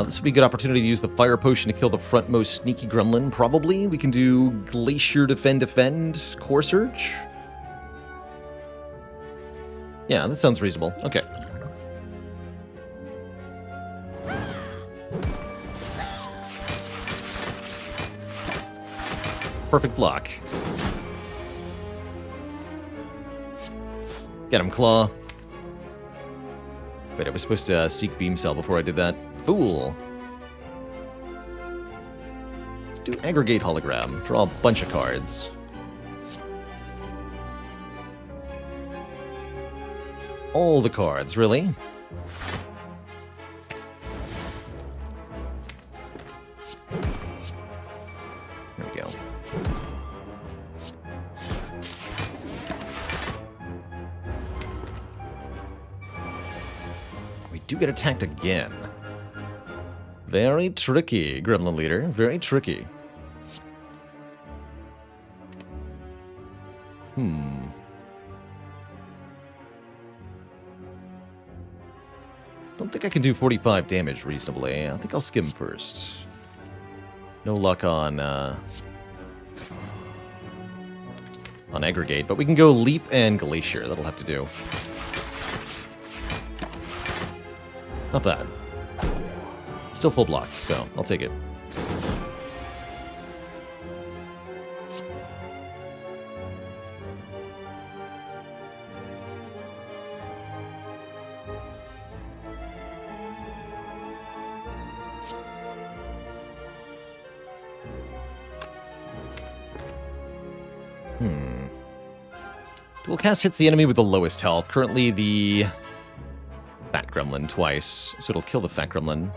A: This would be a good opportunity to use the Fire Potion to kill the frontmost sneaky gremlin, probably. We can do Glacier Defend, Core Surge. Yeah, that sounds reasonable. Okay. Perfect block. Get him, Claw. Wait, I was supposed to seek Beam Cell before I did that. Fool. Let's do Aggregate Hologram. Draw a bunch of cards. All the cards, really? There we go. We do get attacked again. Very tricky, Gremlin Leader. Very tricky. Don't think I can do 45 damage reasonably. I think I'll skim first. No luck on Aggregate, but we can go Leap and Glacier. That'll have to do. Not bad. Still full blocked, so I'll take it. Dual cast hits the enemy with the lowest health. Currently the Fat Gremlin twice, so it'll kill the Fat Gremlin.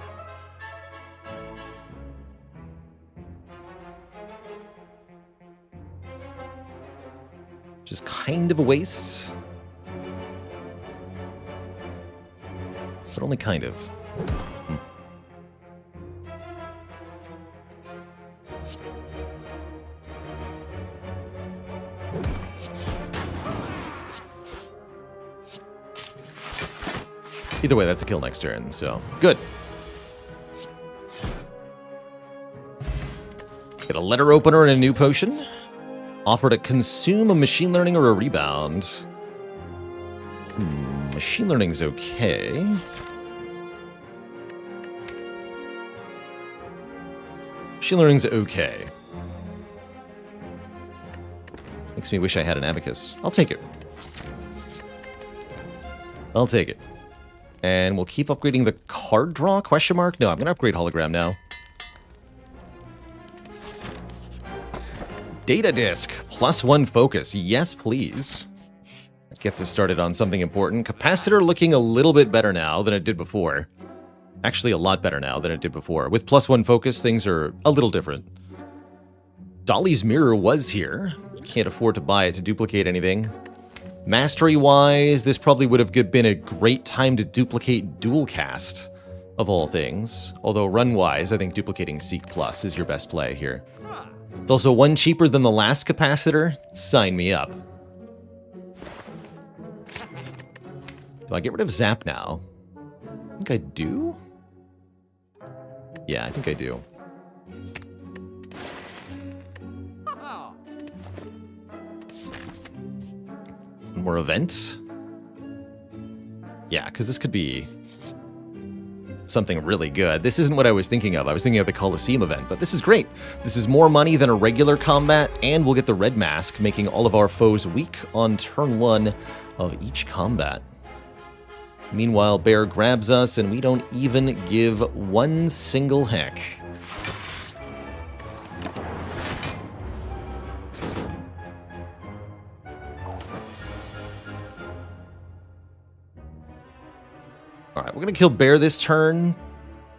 A: Which is kind of a waste. But only kind of. Either way, that's a kill next turn, so good. Get a letter opener and a new potion. Offer to consume a machine learning or a rebound. Machine learning's okay. Machine learning's okay. Makes me wish I had an abacus. I'll take it. I'll take it. And we'll keep upgrading the card draw, question mark? No, I'm going to upgrade Hologram now. Data disk, +1 focus. Yes, please. That gets us started on something important. Capacitor looking a little bit better now than it did before. Actually, a lot better now than it did before. With +1 focus, things are a little different. Dolly's Mirror was here. Can't afford to buy it to duplicate anything. Mastery-wise, this probably would have been a great time to duplicate dual cast, of all things. Although run-wise, I think duplicating Seek Plus is your best play here. It's also one cheaper than the last capacitor. Sign me up. Do I get rid of Zap now? I think I do? Yeah, I think I do. One more event? Yeah, because this could be something really good. This isn't what I was thinking of. I was thinking of the Coliseum event, but this is great. This is more money than a regular combat, and we'll get the red mask, making all of our foes weak on turn 1 of each combat. Meanwhile, Bear grabs us, and we don't even give one single heck. Alright, we're gonna kill Bear this turn.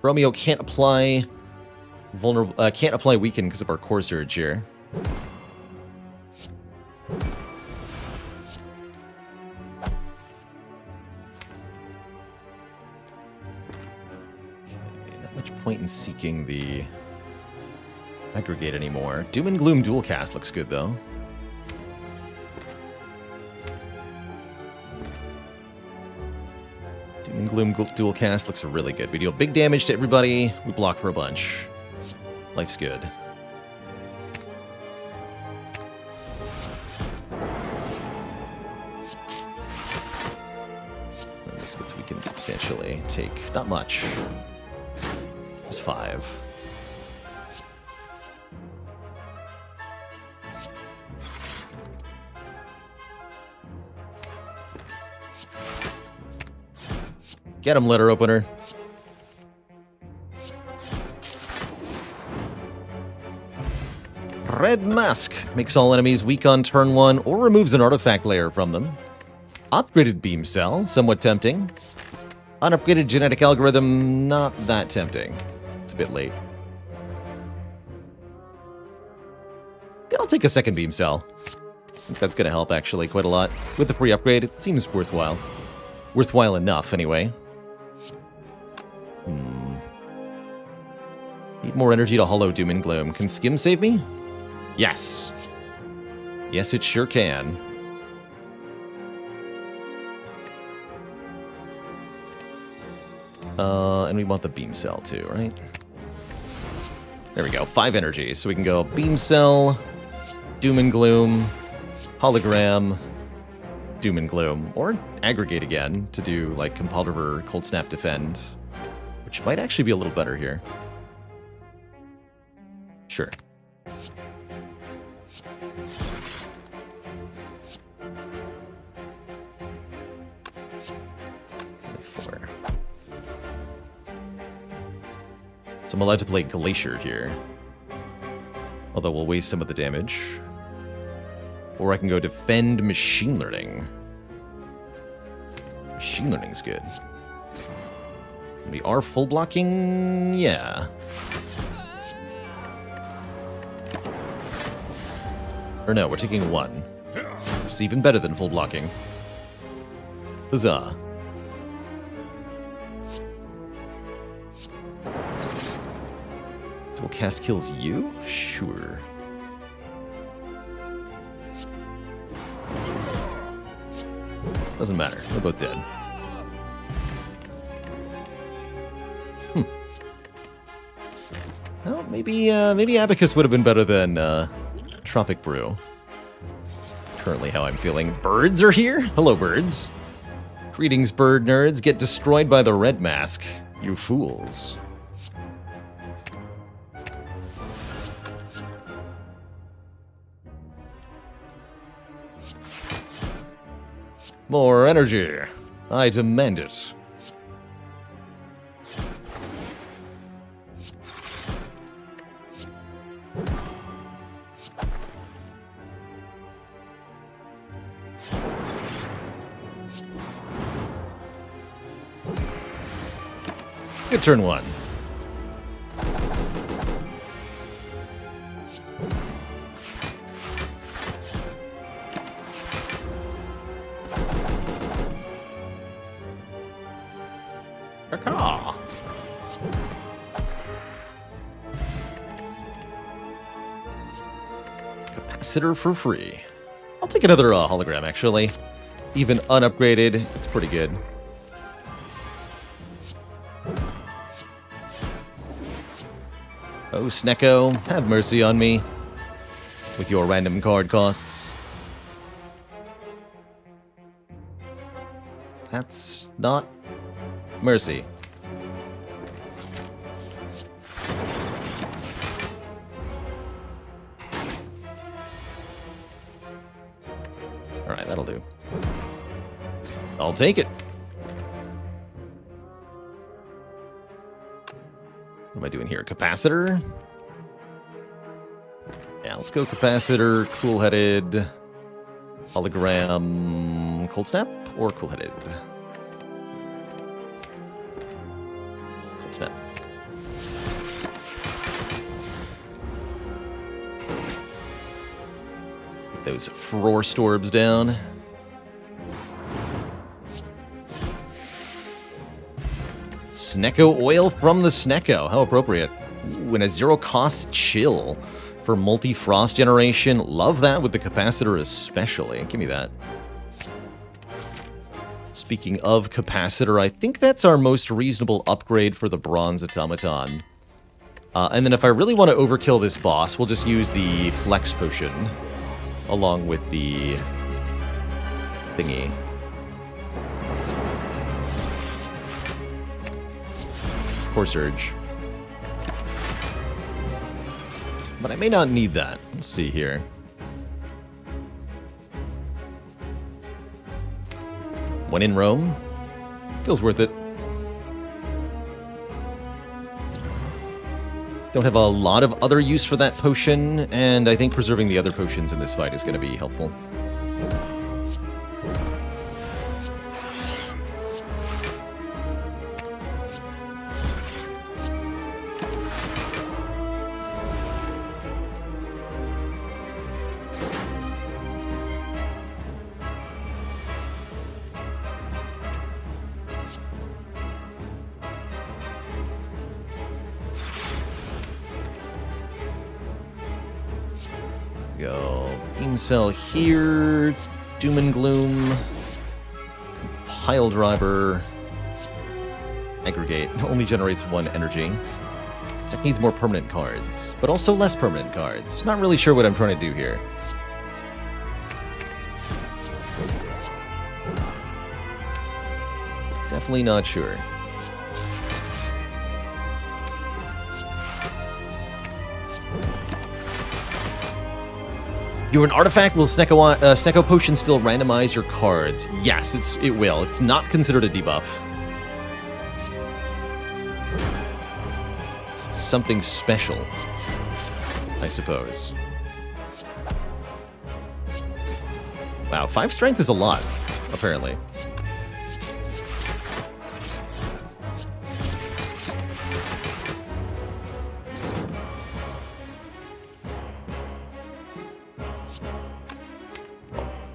A: Romeo can't apply weaken because of our core surge here. Okay, not much point in seeking the aggregate anymore. Doom and Gloom dual cast looks good though. Doom and Gloom dual cast looks really good. We deal big damage to everybody. We block for a bunch. Life's good. And this gets weakened substantially. Take not much. Just 5. Get him, letter opener. Red Mask makes all enemies weak on turn 1 or removes an artifact layer from them. Upgraded Beam Cell, somewhat tempting. Unupgraded Genetic Algorithm, not that tempting. It's a bit late. Yeah, I'll take a second Beam Cell. I think that's going to help, actually, quite a lot. With the free upgrade, it seems worthwhile. Worthwhile enough, anyway. Need more energy to hollow Doom and Gloom. Can Skim save me? Yes. Yes, it sure can. And we want the Beam Cell too, right? There we go. 5 energy. So we can go Beam Cell, Doom and Gloom, Hologram, Doom and Gloom. Or aggregate again to do like Compulver, Cold Snap Defend. Which might actually be a little better here. Sure. So I'm allowed to play Glacier here. Although we'll waste some of the damage. Or I can go defend machine learning. Machine learning's good. We are full blocking, yeah. Or no, we're taking 1. Which is even better than full blocking. Huzzah. Dual cast kills you? Sure. Doesn't matter. We're both dead. Well, maybe Abacus would have been better than Tropic Brew. Currently how I'm feeling. Birds are here? Hello, birds. Greetings, bird nerds. Get destroyed by the red mask, you fools. More energy. I demand it. Good turn 1. Caw. Capacitor for free. I'll take another hologram, actually. Even unupgraded, it's pretty good. Oh, Snecko, have mercy on me with your random card costs. That's not mercy. Alright, that'll do. I'll take it. What am I doing here? Capacitor? Yeah, let's go Capacitor, Cool-Headed, Hologram, Cold Snap, or Cool-Headed? Cold Snap. Get those Furor Storbs down. Snecko oil from the Snecko. How appropriate. Ooh, and a zero-cost chill for multi-frost generation. Love that with the capacitor especially. Give me that. Speaking of capacitor, I think that's our most reasonable upgrade for the bronze automaton. And then if I really want to overkill this boss, we'll just use the flex potion along with the thingy. Core Surge. But I may not need that. Let's see here. When in Rome, feels worth it. Don't have a lot of other use for that potion, and I think preserving the other potions in this fight is going to be helpful. Go beam cell here, doom and gloom, compile driver, aggregate, only generates 1 energy. Deck needs more permanent cards, but also less permanent cards. Not really sure what I'm trying to do here. Definitely not sure. You're an artifact. Will Snecko Potion still randomize your cards? Yes, it will. It's not considered a debuff. It's something special, I suppose. Wow, 5 strength is a lot, apparently.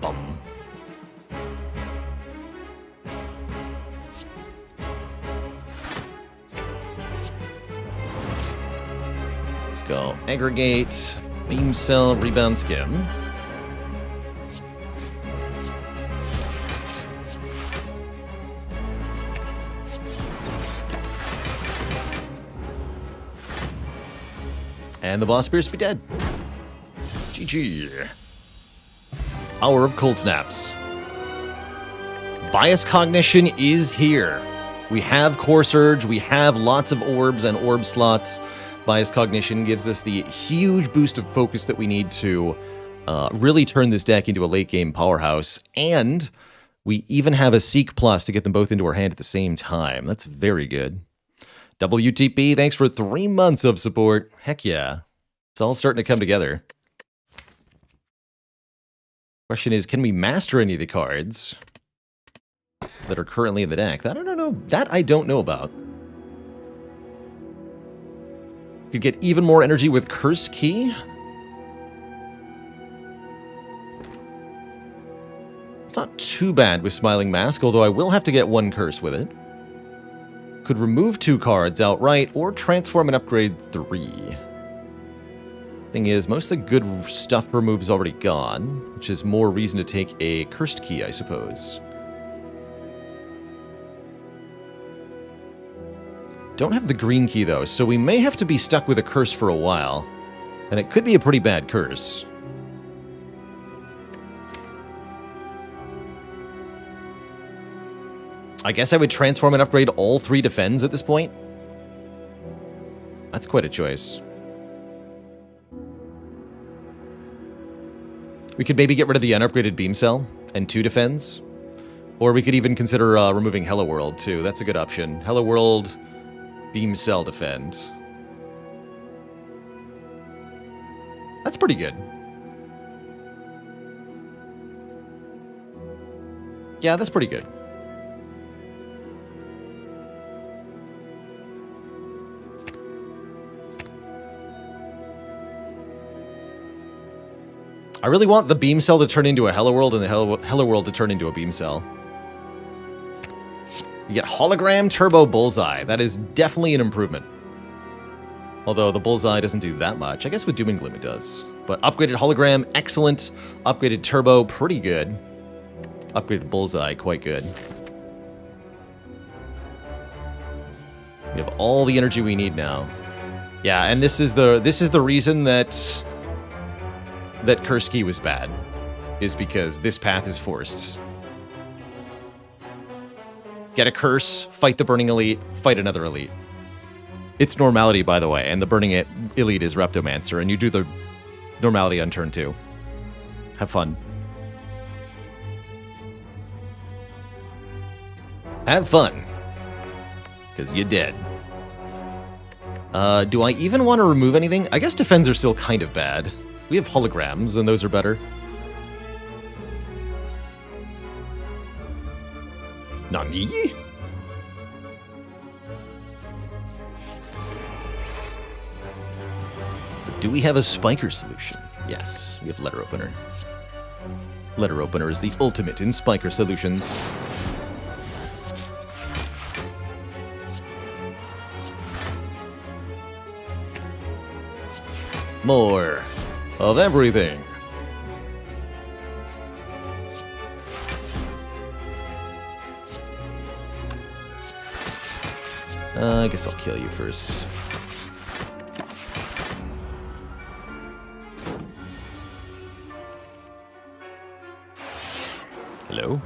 A: Bum. Let's go. Aggregate, beam cell, rebound skim. And the boss appears to be dead. GG. Hour of Cold Snaps. Bias Cognition is here. We have Core Surge, we have lots of orbs and orb slots. Bias Cognition gives us the huge boost of focus that we need to really turn this deck into a late-game powerhouse. And we even have a Seek Plus to get them both into our hand at the same time. That's very good. WTP, thanks for 3 months of support. Heck yeah. It's all starting to come together. Question is, can we master any of the cards that are currently in the deck? That I don't know. That I don't know about. Could get even more energy with Curse Key. It's not too bad with Smiling Mask, although I will have to get 1 curse with it. Could remove 2 cards outright, or transform and upgrade 3. Thing is, most of the good stuff removed is already gone, which is more reason to take a Cursed Key, I suppose. Don't have the green key, though, so we may have to be stuck with a curse for a while. And it could be a pretty bad curse. I guess I would transform and upgrade all 3 defends at this point. That's quite a choice. We could maybe get rid of the unupgraded beam cell and 2 defends. Or we could even consider removing Hello World, too. That's a good option. Hello World, beam cell, defend. That's pretty good. Yeah, that's pretty good. I really want the beam cell to turn into a Hello World and the Hello World to turn into a beam cell. You get Hologram Turbo Bullseye. That is definitely an improvement. Although the Bullseye doesn't do that much. I guess with Doom and Gloom it does. But upgraded Hologram, excellent. Upgraded Turbo, pretty good. Upgraded Bullseye, quite good. We have all the energy we need now. Yeah, and this is the reason that Kursky was bad, is because this path is forced. Get a curse, fight the Burning Elite, fight another Elite. It's normality, by the way, and the Burning Elite is Reptomancer, and you do the normality on turn 2. Have fun. Have fun. Because you're dead. Do I even want to remove anything? I guess defends are still kind of bad. We have holograms, and those are better. Nani? Do we have a Spiker solution? Yes, we have Letter Opener. Letter Opener is the ultimate in Spiker solutions. More of everything. I guess I'll kill you first. Hello?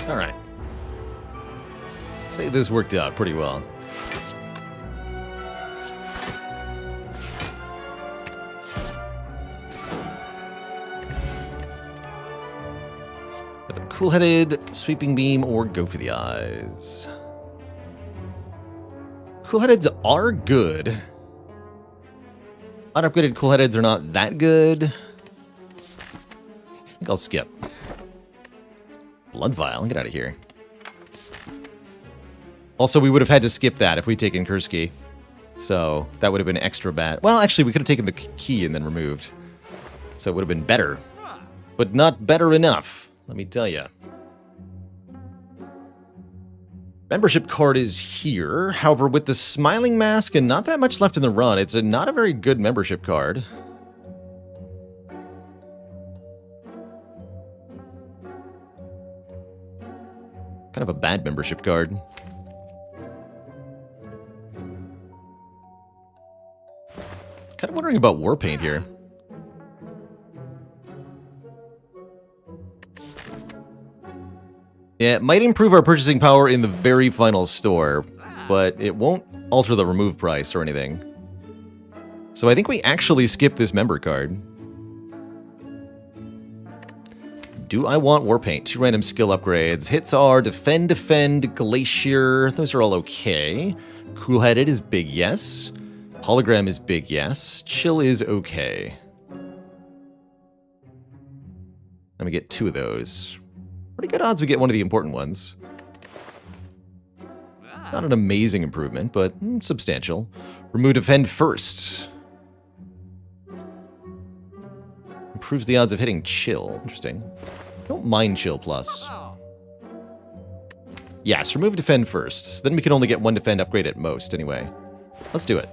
A: All right. Say this worked out pretty well. Either cool-headed, sweeping beam, or go for the eyes. Cool-headeds are good. Unupgraded cool-headeds are not that good. I think I'll skip. Blood Vial, get out of here. Also, we would have had to skip that if we'd taken Kursky. So, that would have been extra bad. Well, actually, we could have taken the key and then removed. So it would have been better. But not better enough, let me tell you. Membership card is here. However, with the Smiling Mask and not that much left in the run, it's not a very good membership card. Kind of a bad membership card. Kind of wondering about Warpaint here. Yeah, it might improve our purchasing power in the very final store, but it won't alter the remove price or anything. So I think we actually skip this member card. Do I want Warpaint? 2 random skill upgrades. Hits are Defend, Defend, Glacier. Those are all okay. Cool-headed is big, yes. Hologram is big, yes. Chill is okay. Let me get 2 of those. Pretty good odds we get one of the important ones. Not an amazing improvement, but substantial. Remove Defend first. Improves the odds of hitting Chill. Interesting. Don't mind Chill plus. Yes, remove Defend first. Then we can only get 1 Defend upgrade at most, anyway. Let's do it.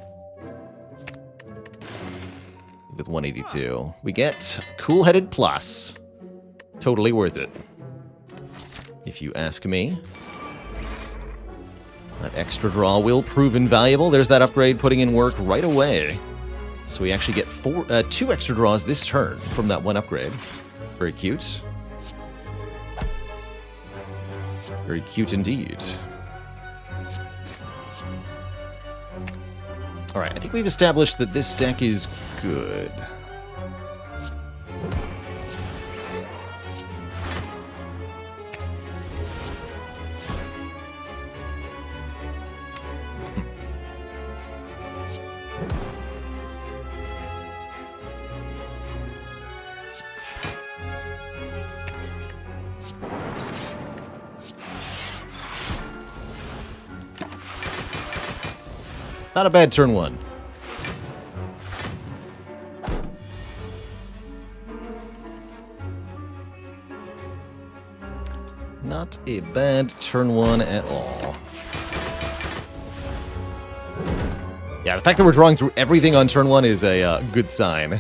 A: With 182. We get Cool-headed plus. Totally worth it. If you ask me. That extra draw will prove invaluable. There's that upgrade putting in work right away. So we actually get 2 extra draws this turn from that 1 upgrade. Very cute. Very cute indeed. Alright, I think we've established that this deck is good. Not a bad turn 1. Not a bad turn 1 at all. Yeah, the fact that we're drawing through everything on turn 1 is a good sign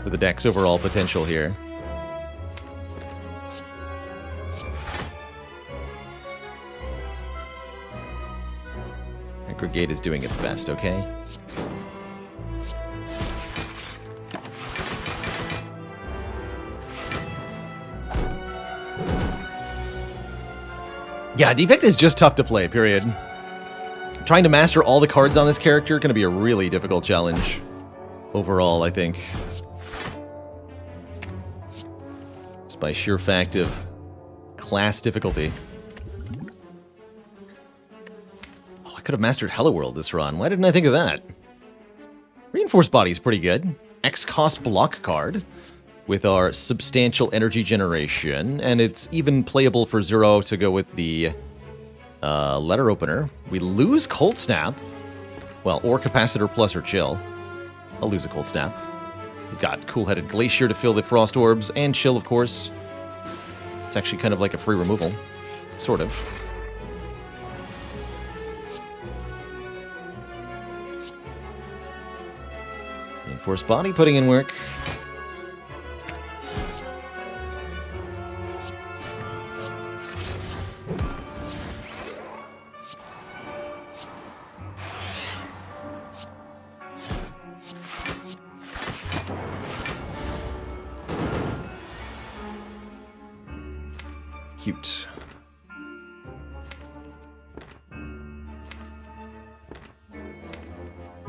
A: for the deck's overall potential here. Brigade is doing its best, okay? Yeah, Defect is just tough to play, period. Trying to master all the cards on this character is going to be a really difficult challenge. Overall, I think. Just by sheer fact of class difficulty. I could have mastered Hello World this run. Why didn't I think of that? Reinforced Body is pretty good. X-cost block card with our substantial energy generation, and it's even playable for 0 to go with the letter opener. We lose Cold Snap. Well, or Capacitor plus or Chill. I'll lose a Cold Snap. We've got Cool-headed Glacier to fill the Frost Orbs, and Chill, of course. It's actually kind of like a free removal. Sort of. Reinforced Body putting in work. Cute.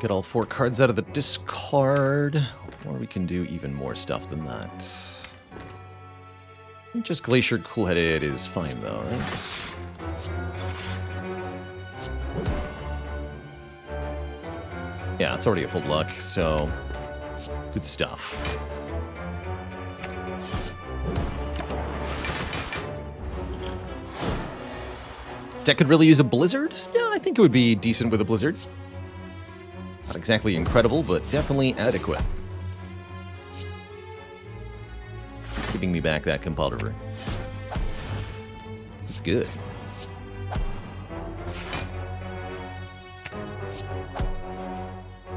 A: Get all 4 cards out of the discard. Or we can do even more stuff than that. Just Glacier Cool-Headed is fine, though, right? Yeah, it's already a full block, so good stuff. This deck could really use a Blizzard? Yeah, I think it would be decent with a Blizzard. Not exactly incredible, but definitely adequate. Giving me back that Compulsory. It's good.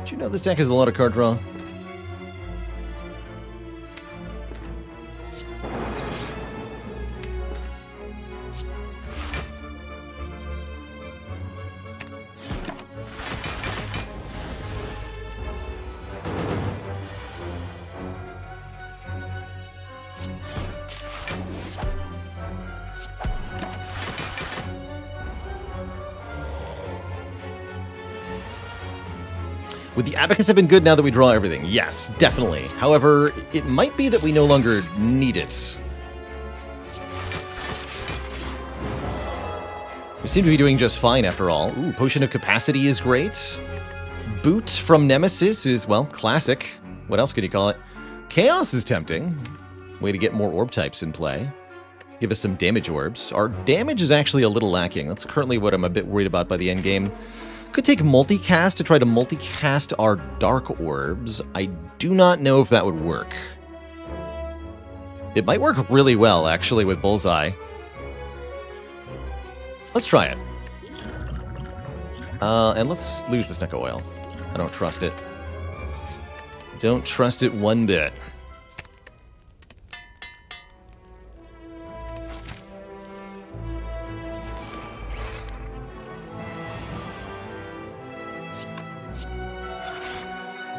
A: Did you know this deck has a lot of card draw? Would the Abacus have been good now that we draw everything? Yes, definitely. However, it might be that we no longer need it. We seem to be doing just fine after all. Ooh, Potion of Capacity is great. Boot from Nemesis is, well, classic. What else could you call it? Chaos is tempting. Way to get more orb types in play. Give us some damage orbs. Our damage is actually a little lacking. That's currently what I'm a bit worried about by the end game. Could take multicast to try to multicast our dark orbs. I do not know if that would work. It might work really well, actually, with Bullseye. Let's try it. And let's lose the Snuck Oil. I don't trust it. Don't trust it one bit.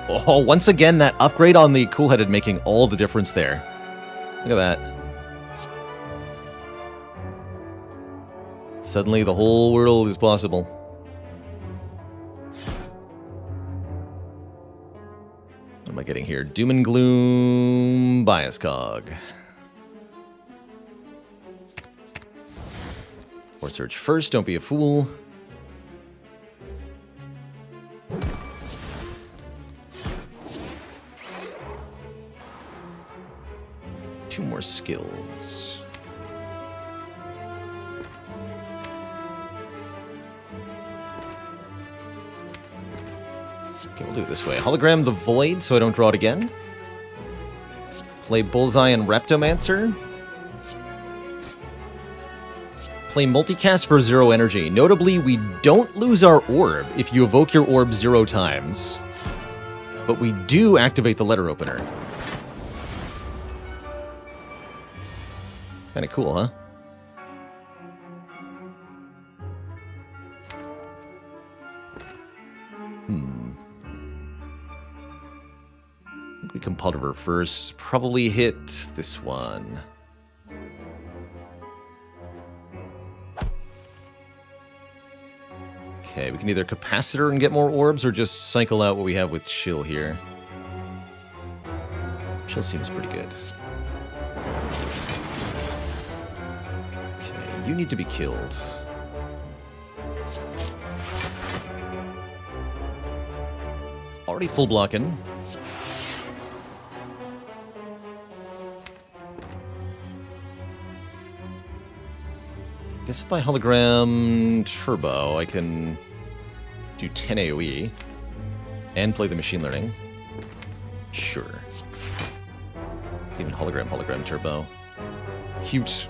A: Oh, once again, that upgrade on the Cool-Headed making all the difference there. Look at that. Suddenly, the whole world is possible. What am I getting here? Doom and Gloom, Bias Cog. Or search first, don't be a fool. Two more skills. Okay, we'll do it this way. Hologram the Void, so I don't draw it again. Play Bullseye and Reptomancer. Play Multicast for 0 energy. Notably, we don't lose our orb if you evoke your orb 0 times. But we do activate the letter opener. Kinda cool, huh? I think we can Pulver first. Probably hit this one. Okay, we can either Capacitor and get more orbs, or just cycle out what we have with Chill here. Chill seems pretty good. You need to be killed. Already full blocking. Guess if I hologram Turbo, I can do 10 AoE and play the machine learning. Sure. Even hologram Turbo. Cute.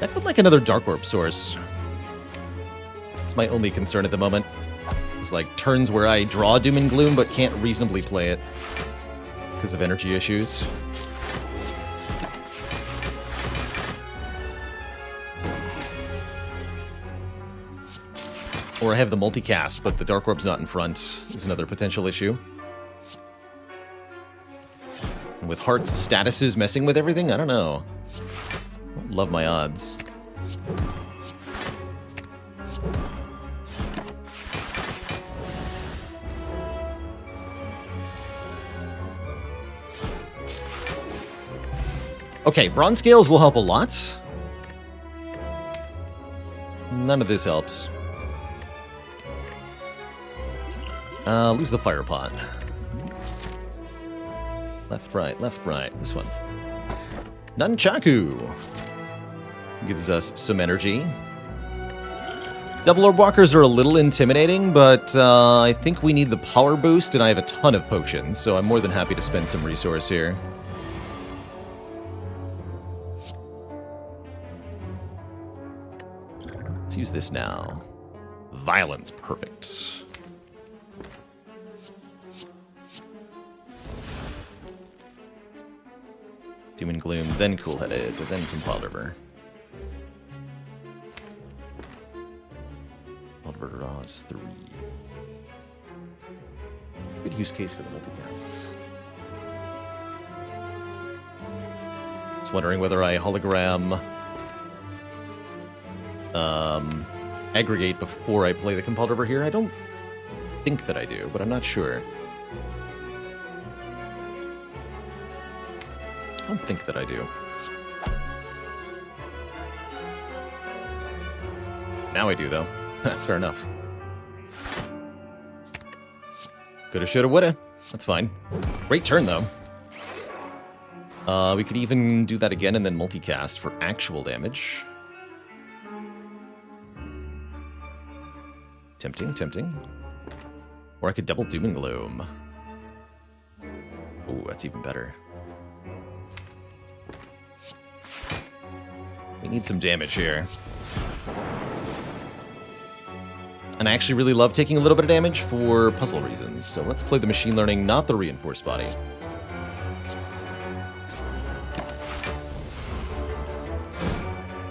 A: That would like another Dark Orb source. It's my only concern at the moment. It's like turns where I draw Doom and Gloom but can't reasonably play it because of energy issues. Or I have the multicast, but the Dark Orb's not in front is another potential issue. And with Heart's statuses messing with everything, I don't know. I don't love my odds. Okay, bronze scales will help a lot. None of this helps. Lose the fire pot. Left, right. This one. Nunchaku gives us some energy. Double orb walkers are a little intimidating, but I think we need the power boost, and I have a ton of potions, so I'm more than happy to spend some resource here. Let's use this now. Violence, perfect. Doom and Gloom, then Cool-Headed, then Compiled River. Compiled River draws 3. Good use case for the multicast. Just wondering whether I hologram aggregate before I play the Compiled River here. I don't think that I do, but I'm not sure. I don't think that I do. Now I do, though. Fair enough. Coulda, shoulda, woulda. That's fine. Great turn, though. We could even do that again and then multicast for actual damage. Tempting. Or I could double Doom and Gloom. Ooh, that's even better. We need some damage here. And I actually really love taking a little bit of damage for puzzle reasons. So let's play the machine learning, not the reinforced body.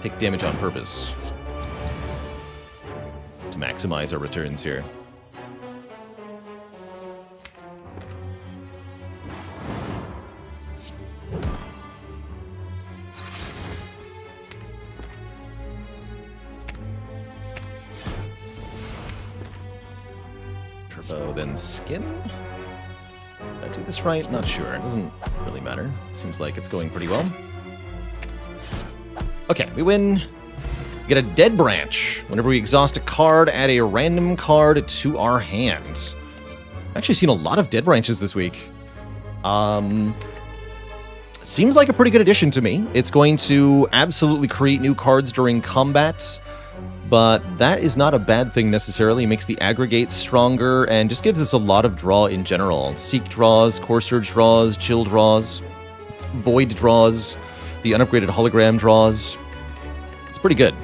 A: Take damage on purpose to maximize our returns here. Then skin? Did I do this right? Not sure. It doesn't really matter. Seems like it's going pretty well. Okay, we win. We get a dead branch. Whenever we exhaust a card, add a random card to our hand. I've actually seen a lot of dead branches this week. Seems like a pretty good addition to me. It's going to absolutely create new cards during combat. But that is not a bad thing necessarily. It makes the aggregates stronger and just gives us a lot of draw in general. Seek draws, Core Surge draws, Chill draws, Void draws, the unupgraded Hologram draws. It's pretty good.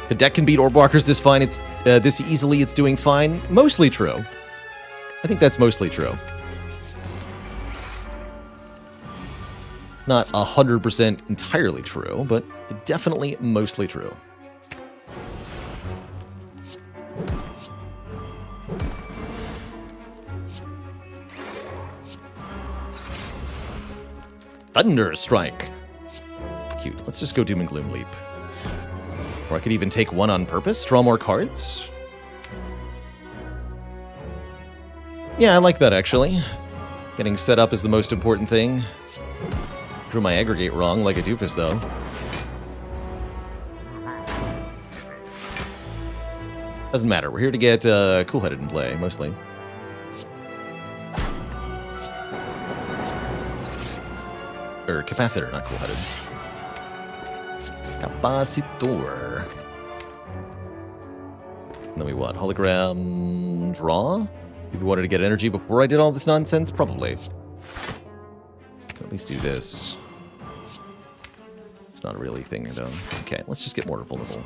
A: The deck can beat Orb Walkers this fine. It's this easily. It's doing fine. Mostly true. I think that's mostly true. Not 100% entirely true, but definitely mostly true. Thunder Strike. Cute. Let's just go Doom and Gloom Leap. Or I could even take one on purpose, draw more cards. Yeah, I like that, actually. Getting set up is the most important thing. Drew my aggregate wrong, like a doofus, though. Doesn't matter. We're here to get Cool-Headed in play, mostly. Or Capacitor, not Cool-Headed. Capacitor. And then we what? Hologram draw? If we wanted to get energy before I did all this nonsense? Probably. So at least do this. It's not a really thing, though. Okay, let's just get more vulnerable.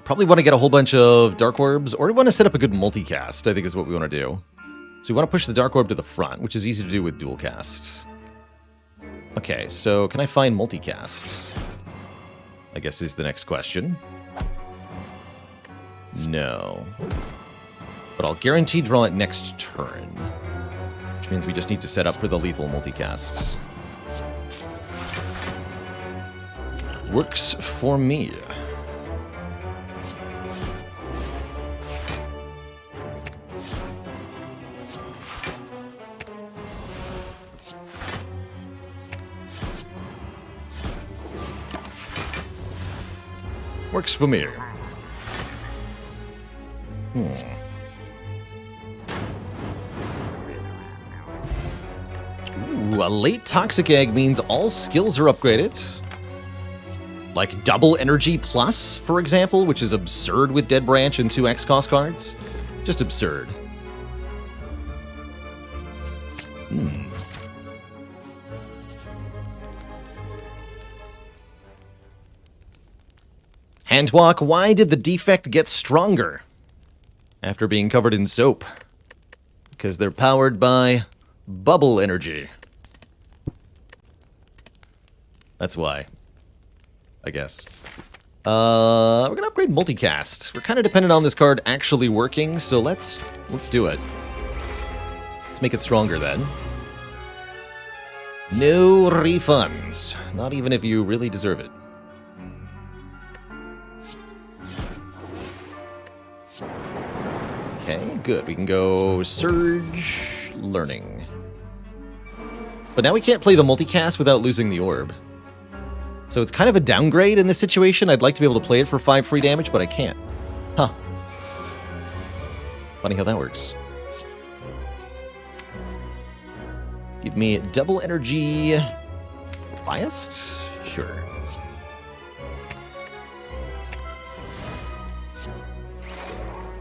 A: Probably want to get a whole bunch of Dark Orbs, or we want to set up a good multicast, I think is what we want to do. So we want to push the Dark Orb to the front, which is easy to do with dual cast. Okay, so can I find multicast? I guess is the next question. No. But I'll guarantee draw it next turn. Which means we just need to set up for the lethal multicast. Works for me. Works for me. Ooh, a late Toxic Egg means all skills are upgraded. Like double energy plus, for example, which is absurd with Dead Branch and 2 X cost cards. Just absurd. Handwalk, why did the Defect get stronger after being covered in soap? Because they're powered by bubble energy. That's why, I guess. We're going to upgrade multicast. We're kind of dependent on this card actually working, so let's do it. Let's make it stronger then. No refunds. Not even if you really deserve it. Okay, good. We can go Surge Learning. But now we can't play the multicast without losing the orb. So it's kind of a downgrade in this situation. I'd like to be able to play it for 5 free damage, but I can't. Huh. Funny how that works. Give me double energy. Biased? Sure.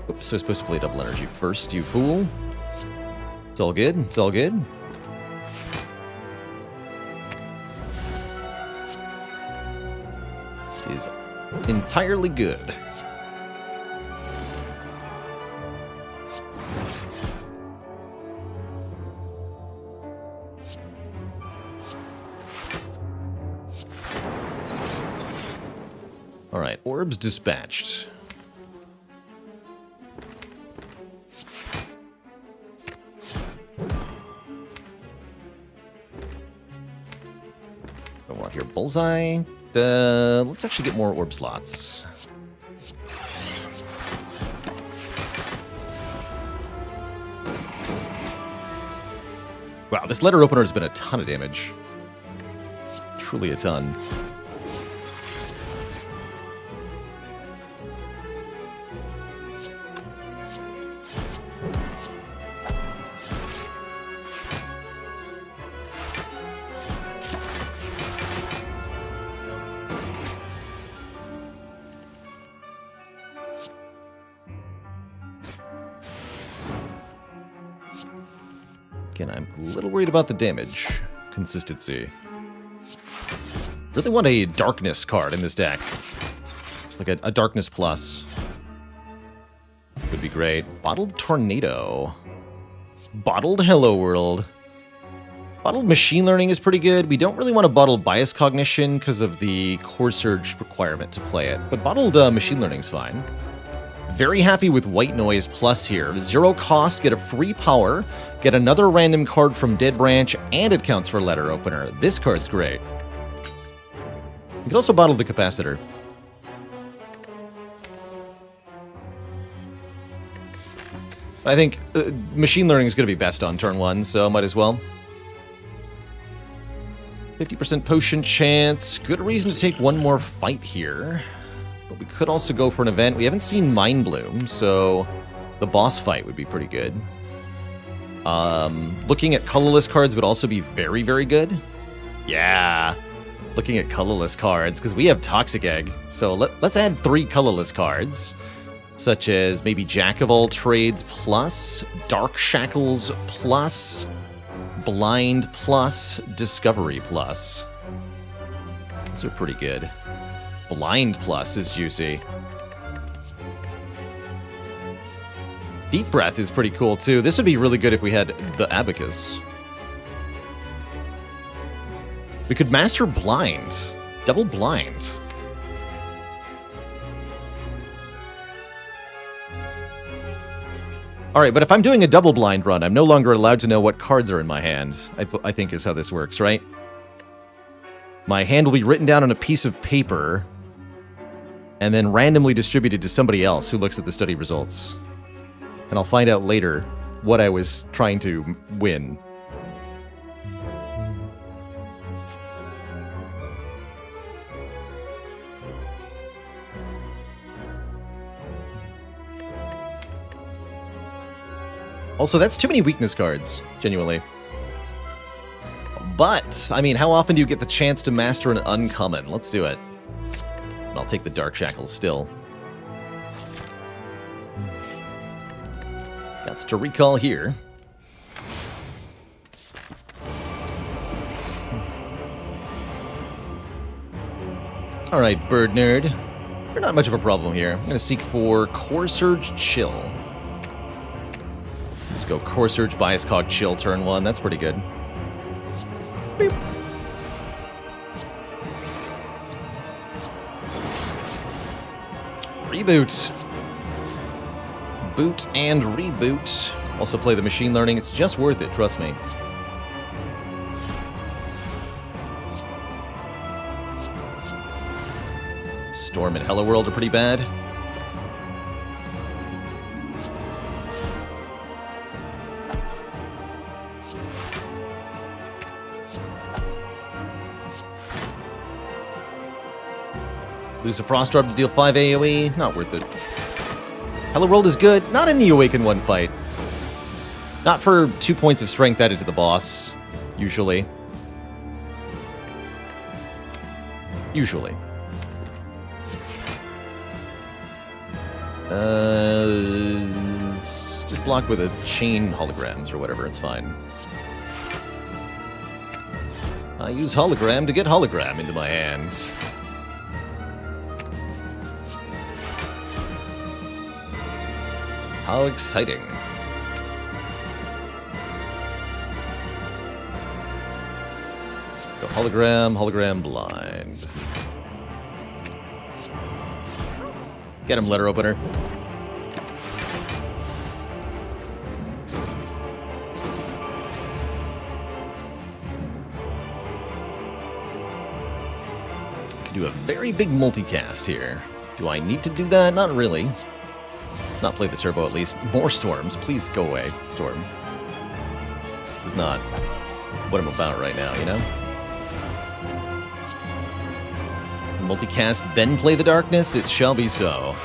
A: Oops, so I was supposed to play double energy first, you fool. It's all good. It's all good. It is entirely good. All right, orbs dispatched. I want here bullseye. Let's actually get more orb slots. Wow, this letter opener has been a ton of damage. Truly a ton. Again, I'm a little worried about the damage consistency. Really want a darkness card in this deck. It's like a darkness plus. Would be great. Bottled Tornado. Bottled Hello World. Bottled Machine Learning is pretty good. We don't really want to bottle Bias Cognition because of the Core Surge requirement to play it. But bottled Machine Learning is fine. Very happy with White Noise Plus here. 0 cost, get a free power, get another random card from Dead Branch, and it counts for letter opener. This card's great. You can also bottle the Capacitor. I think Machine Learning is going to be best on turn 1, so might as well. 50% potion chance. Good reason to take one more fight here. But we could also go for an event. We haven't seen Mind Bloom, so the boss fight would be pretty good. Looking at colorless cards would also be very, very good. Yeah, looking at colorless cards, because we have Toxic Egg. So let's add 3 colorless cards, such as maybe Jack of All Trades plus, Dark Shackles plus, Blind Plus, Discovery Plus. Those are pretty good. Blind Plus is juicy. Deep Breath is pretty cool, too. This would be really good if we had the Abacus. We could master Blind. Double Blind. Alright, but if I'm doing a double blind run, I'm no longer allowed to know what cards are in my hand, I think is how this works, right? My hand will be written down on a piece of paper and then randomly distributed to somebody else who looks at the study results. And I'll find out later what I was trying to win. Also, that's too many weakness cards, genuinely. But, I mean, how often do you get the chance to master an uncommon? Let's do it. I'll take the Dark Shackles still. Got to recall here. Alright, Bird Nerd. You're not much of a problem here. I'm going to seek for Core Surge Chill. Just go Core Surge, Bias Cog, Chill, turn 1. That's pretty good. Beep. Reboot. Boot and reboot. Also play the machine learning. It's just worth it, trust me. Storm and Hello World are pretty bad. Lose a Frost Orb to deal 5 AoE. Not worth it. Hello World is good. Not in the Awaken 1 fight. Not for 2 points of strength added to the boss. Usually. Usually. Just block with a chain holograms or whatever. It's fine. I use hologram to get hologram into my hand. How exciting. Go hologram, hologram, blind. Get him, letter opener. Can do a very big multicast here. Do I need to do that? Not really. Let's not play the turbo at least. More storms. Please go away, Storm. This is not what I'm about right now, you know? Multicast, then play the darkness? It shall be so.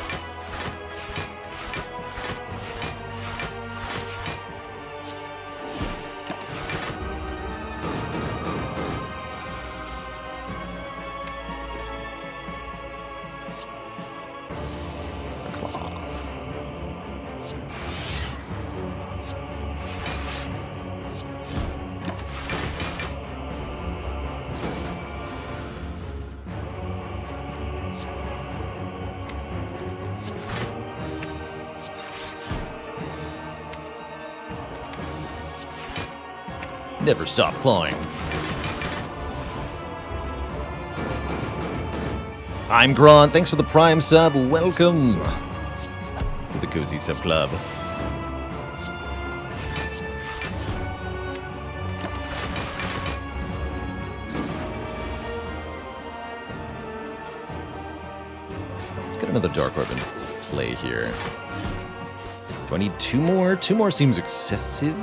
A: Never stop clawing. I'm Grant. Thanks for the Prime sub. Welcome to the Cozy Sub Club. Let's get another Dark Orb in play here. Do I need 2 more? 2 more seems excessive.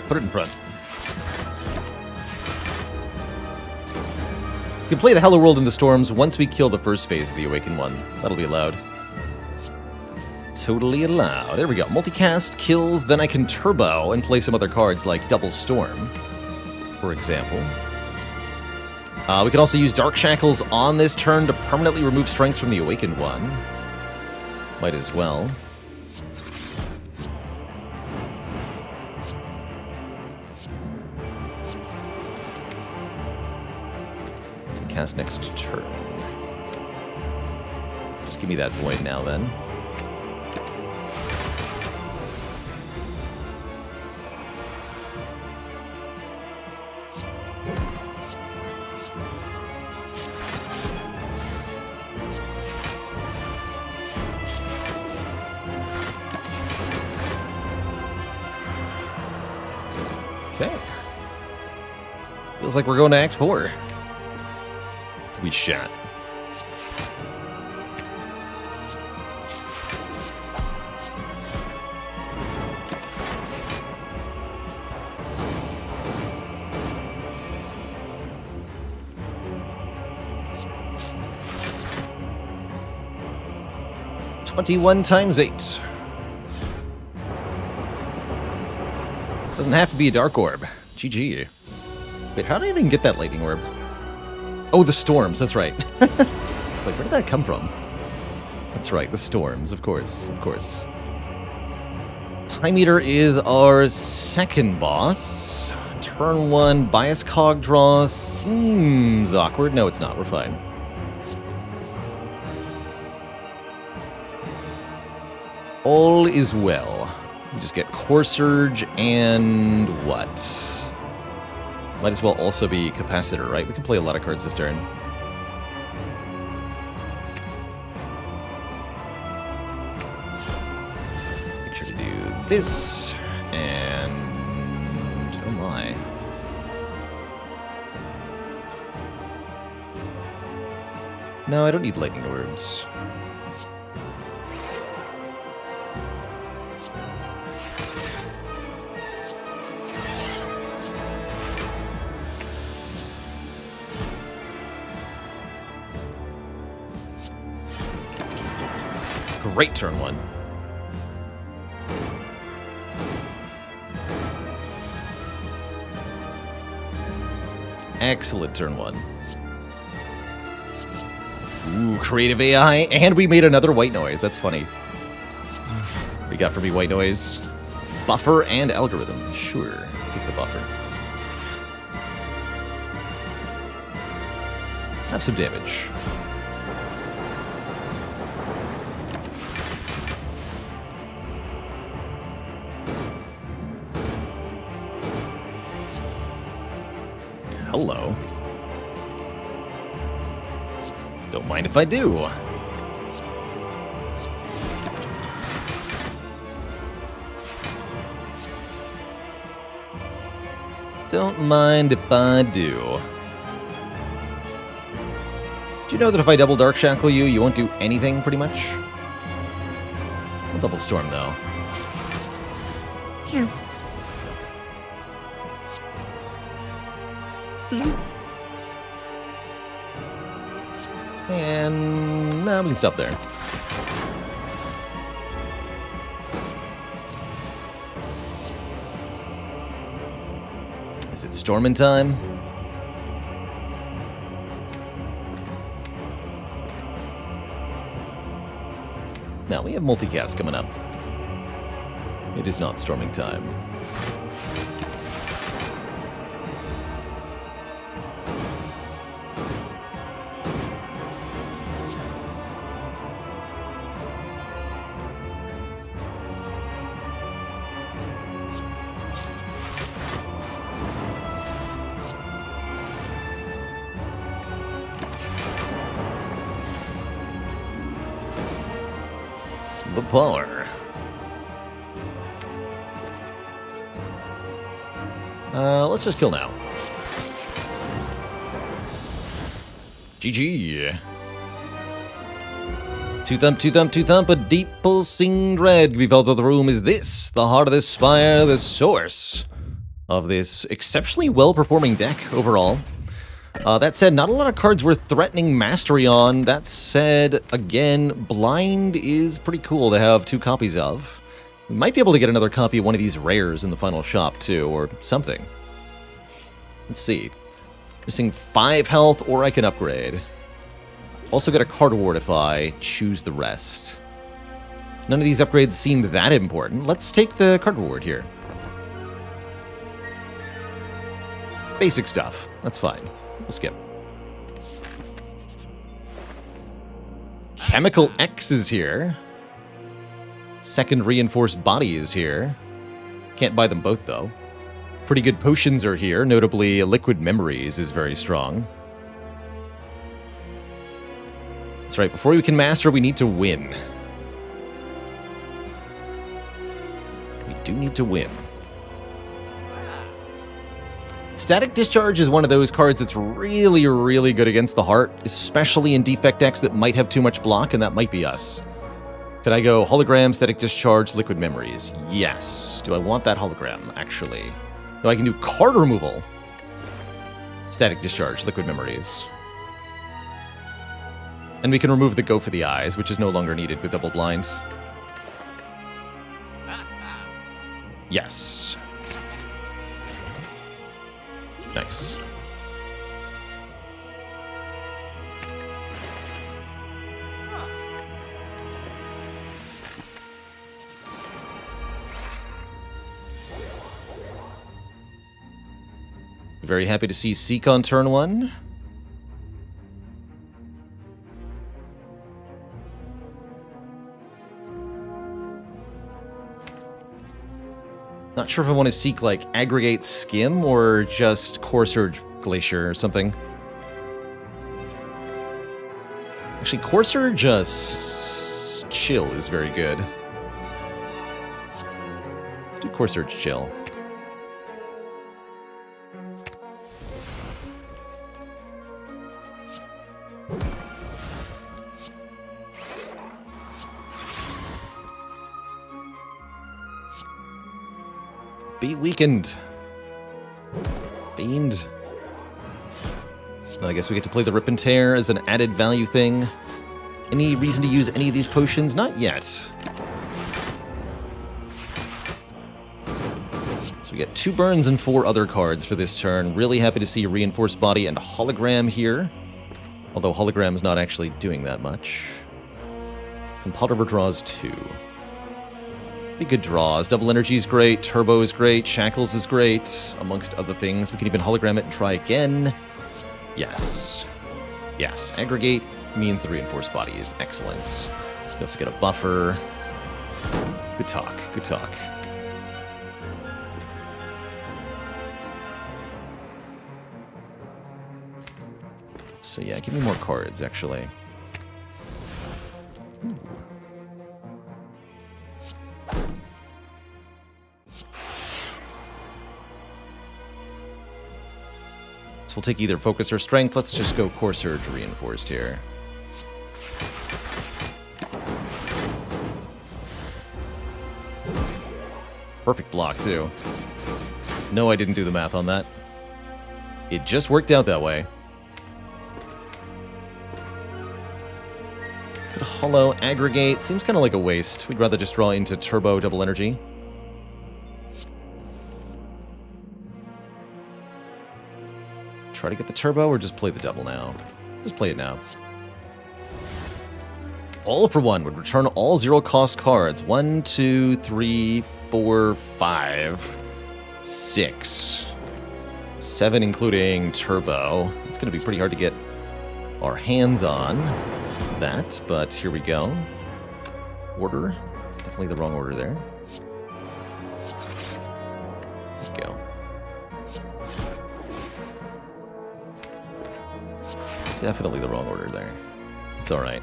A: Put it in front. You can play the Hello World in the Storms once we kill the first phase of the Awakened one. That'll be allowed. Totally allow. There we go. Multicast kills, then I can turbo and play some other cards like Double Storm, for example. We can also use Dark Shackles on this turn to permanently remove strength from the Awakened one. Might as well. Cast next turn. Just give me that void now, then. Okay. Feels like we're going to Act 4. We shot. $21 times 8. Doesn't have to be a Dark Orb. GG. Wait, how did I even get that Lightning Orb? Oh, the storms, that's right. It's like, where did that come from? That's right, the storms, of course, of course. Time Eater is our second boss. Turn 1, Bias Cog draw seems awkward. No, it's not, we're fine. All is well. We just get Core Surge and what? Might as well also be Capacitor, right? We can play a lot of cards this turn. Make sure to do this, and... oh my. No, I don't need Lightning Orbs. Great turn 1. Excellent turn 1. Ooh, creative AI, and we made another white noise. That's funny. What we got for me, white noise? Buffer and algorithm. Sure, take the buffer. Have some damage. Hello. Don't mind if I do. Don't mind if I do. Do you know that if I double Dark Shackle you, you won't do anything, pretty much? I'll double Storm, though. Yeah. And no, we can stop there. Is it storming time? Now we have multicast coming up. It is not storming time. The power. Let's just kill now. GG. Two thump, a deep pulsing dread can be felt of the room. Is this the heart of this spire, the source of this exceptionally well-performing deck overall? That said, not a lot of cards worth threatening mastery on. That said, again, blind is pretty cool to have 2 copies of. We might be able to get another copy of one of these rares in the final shop, too, or something. Let's see. Missing 5 health, or I can upgrade. Also get a card reward if I choose the rest. None of these upgrades seem that important. Let's take the card reward here. Basic stuff. That's fine. We'll skip. Chemical X is here. Second Reinforced Body is here. Can't buy them both, though. Pretty good potions are here. Notably, Liquid Memories is very strong. That's right. Before we can master, we need to win. We do need to win. Static Discharge is one of those cards that's really, really good against the heart, especially in Defect decks that might have too much block, and that might be us. Could I go Hologram, Static Discharge, Liquid Memories? Yes. Do I want that Hologram, actually? No, I can do card removal. Static Discharge, Liquid Memories. And we can remove the Go for the Eyes, which is no longer needed with double blinds. Yes. Nice. Very happy to see Seek on turn 1. Not sure if I want to seek, like, Aggregate Skim or just Core Surge Glacier or something. Actually, Core Surge Chill is very good. Let's do Core Surge Chill. Be weakened. Fiend. Well, I guess we get to play the Rip and Tear as an added value thing. Any reason to use any of these potions? Not yet. So we get 2 burns and 4 other cards for this turn. Really happy to see Reinforced Body and Hologram here. Although Hologram is not actually doing that much. Compulsive draws 2. Pretty good draws. Double Energy is great. Turbo is great. Shackles is great. Amongst other things. We can even hologram it and try again. Yes. Yes. Aggregate means the Reinforced Body is excellent. We also get a buffer. Good talk. Good talk. So yeah, give me more cards, actually. Ooh. We'll take either Focus or Strength. Let's just go Core Surge Reinforced here. Perfect block, too. No, I didn't do the math on that. It just worked out that way. Could Holo Aggregate. Seems kind of like a waste. We'd rather just draw into Turbo Double Energy. Try to get the turbo or just play the double now? Just play it now. All for 1 would return all 0-cost cards. 1, 2, 3, 4, 5, 6, 7, including turbo. It's going to be pretty hard to get our hands on that, but here we go. Order. Definitely the wrong order there. Let's go. Definitely the wrong order there. It's alright.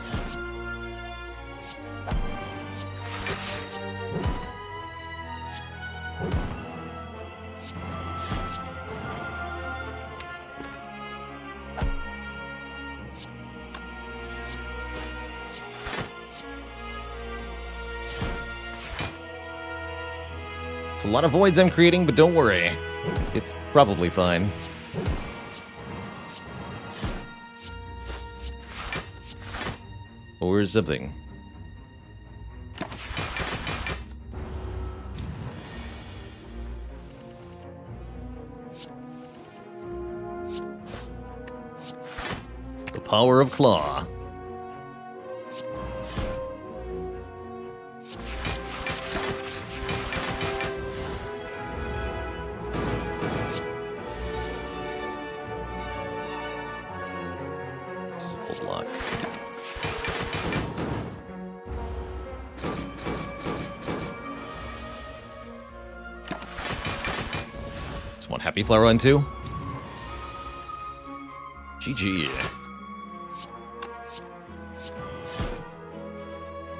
A: It's a lot of voids I'm creating, but don't worry. It's probably fine. Or something. The power of Claw. This is a full block. Just one Happy Flower on two. GG.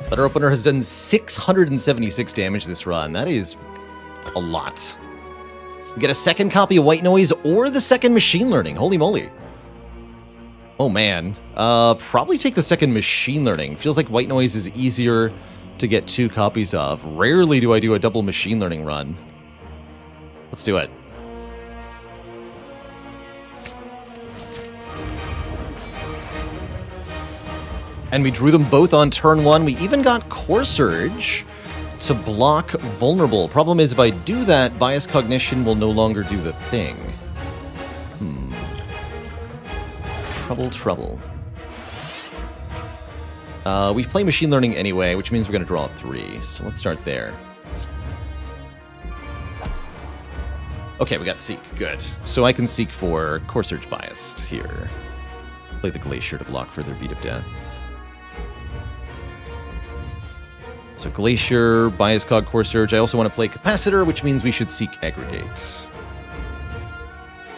A: Letter Opener has done 676 damage this run. That is a lot. We get a second copy of White Noise or the second Machine Learning. Holy moly. Oh man. Probably take the second Machine Learning. Feels like White Noise is easier to get 2 copies of. Rarely do I do a double Machine Learning run. Let's do it. And we drew them both on turn 1. We even got Core Surge to block Vulnerable. Problem is, if I do that, Bias Cognition will no longer do the thing. Trouble. We play Machine Learning anyway, which means we're going to draw 3. So let's start there. Okay, we got Seek. Good. So I can Seek for Core Surge Biased here. Play the Glacier to block further Beat of Death. So Glacier, Bias Cog, Core Surge. I also want to play Capacitor, which means we should Seek Aggregate.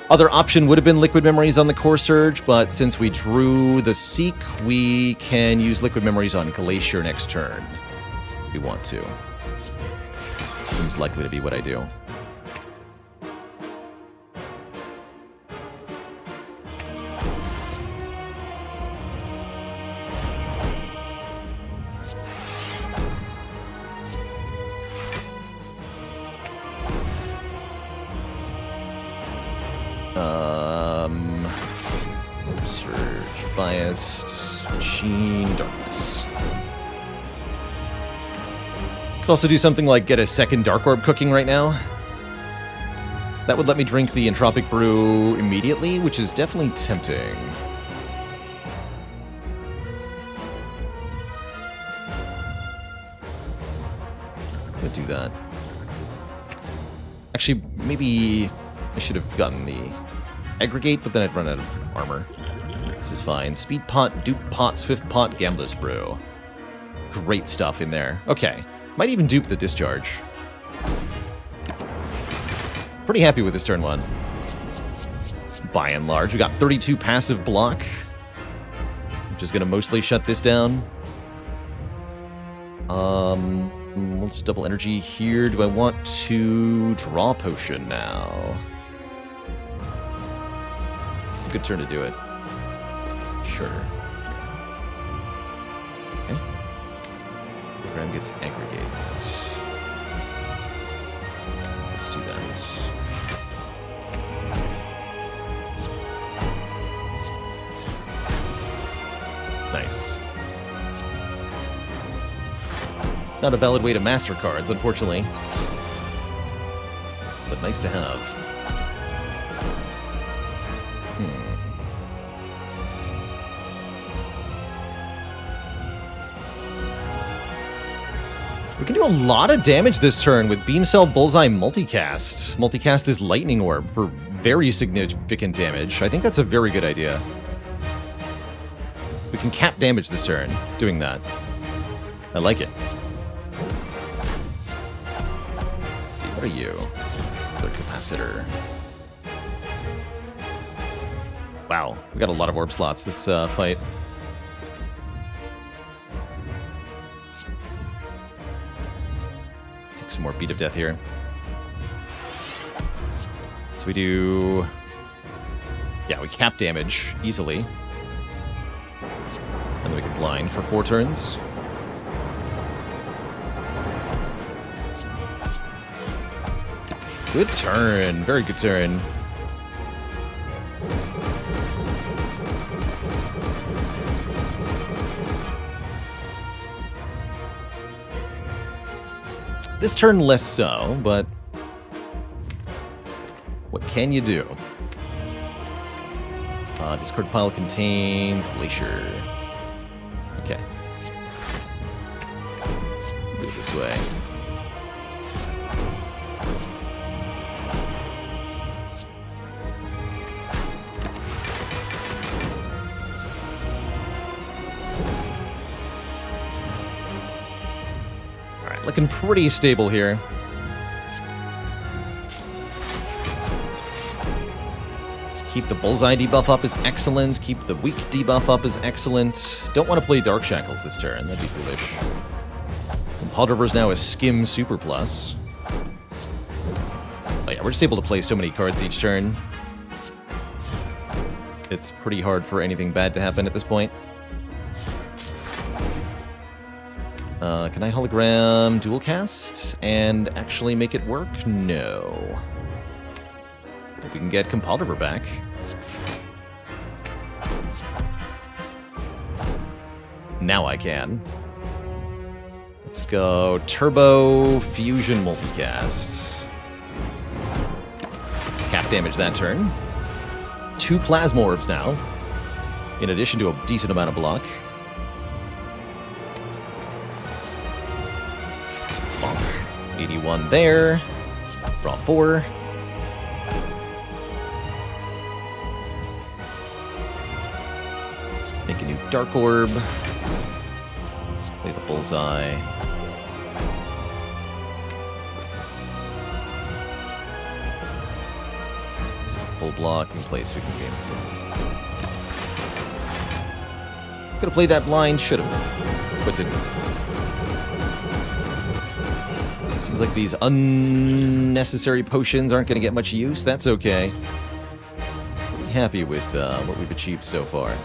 A: Other option would have been Liquid Memories on the Core Surge, but since we drew the Seek, we can use Liquid Memories on Glacier next turn. If we want to. Seems likely to be what I do. Surge, Biased, Machine, Darkness. Could also do something like get a second Dark Orb cooking right now. That would let me drink the Entropic Brew immediately, which is definitely tempting. I'm gonna do that. Actually, maybe I should have gotten the Aggregate, but then I'd run out of armor. This is fine. Speed Pot, Dupe Pots, Fifth Pot, Gambler's Brew. Great stuff in there. Okay. Might even dupe the Discharge. Pretty happy with this turn 1. By and large. We got 32 passive block, which is going to mostly shut this down. We'll just double energy here. Do I want to draw a potion now? This is a good turn to do it. Sure. Okay. Program gets aggregate. Let's do that. Nice. Not a valid way to master cards, unfortunately. But nice to have. We can do a lot of damage this turn with Beam Cell Bullseye Multicast. Multicast is Lightning Orb for very significant damage. I think that's a very good idea. We can cap damage this turn doing that. I like it. Let's see, what are you? Another Capacitor. Wow, we got a lot of orb slots this fight. Take some more Beat of Death here. So we do... Yeah, we cap damage easily. And then we can blind for 4 turns. Good turn. Very good turn. This turn less so, but what can you do? Discard pile contains Glacier. Okay. Do it this way. Alright, looking pretty stable here. Keep the Bullseye debuff up is excellent. Keep the Weak debuff up is excellent. Don't want to play Dark Shackles this turn. That'd be foolish. Podriver's now a Skim Super Plus. Oh yeah, we're just able to play so many cards each turn. It's pretty hard for anything bad to happen at this point. Can I Hologram Dual Cast and actually make it work? No. If we can get Compodriver back. Now I can. Let's go Turbo Fusion Multicast. Cap damage that turn. 2 Plasmorbs now, in addition to a decent amount of block. Bonk. 81 there. Draw 4. Make a new Dark Orb. Play the Bullseye. This is a full block and play a Sweeping Game. Could have played that blind, should have, but didn't. Seems like these unnecessary potions aren't going to get much use. That's okay. Pretty happy with what we've achieved so far.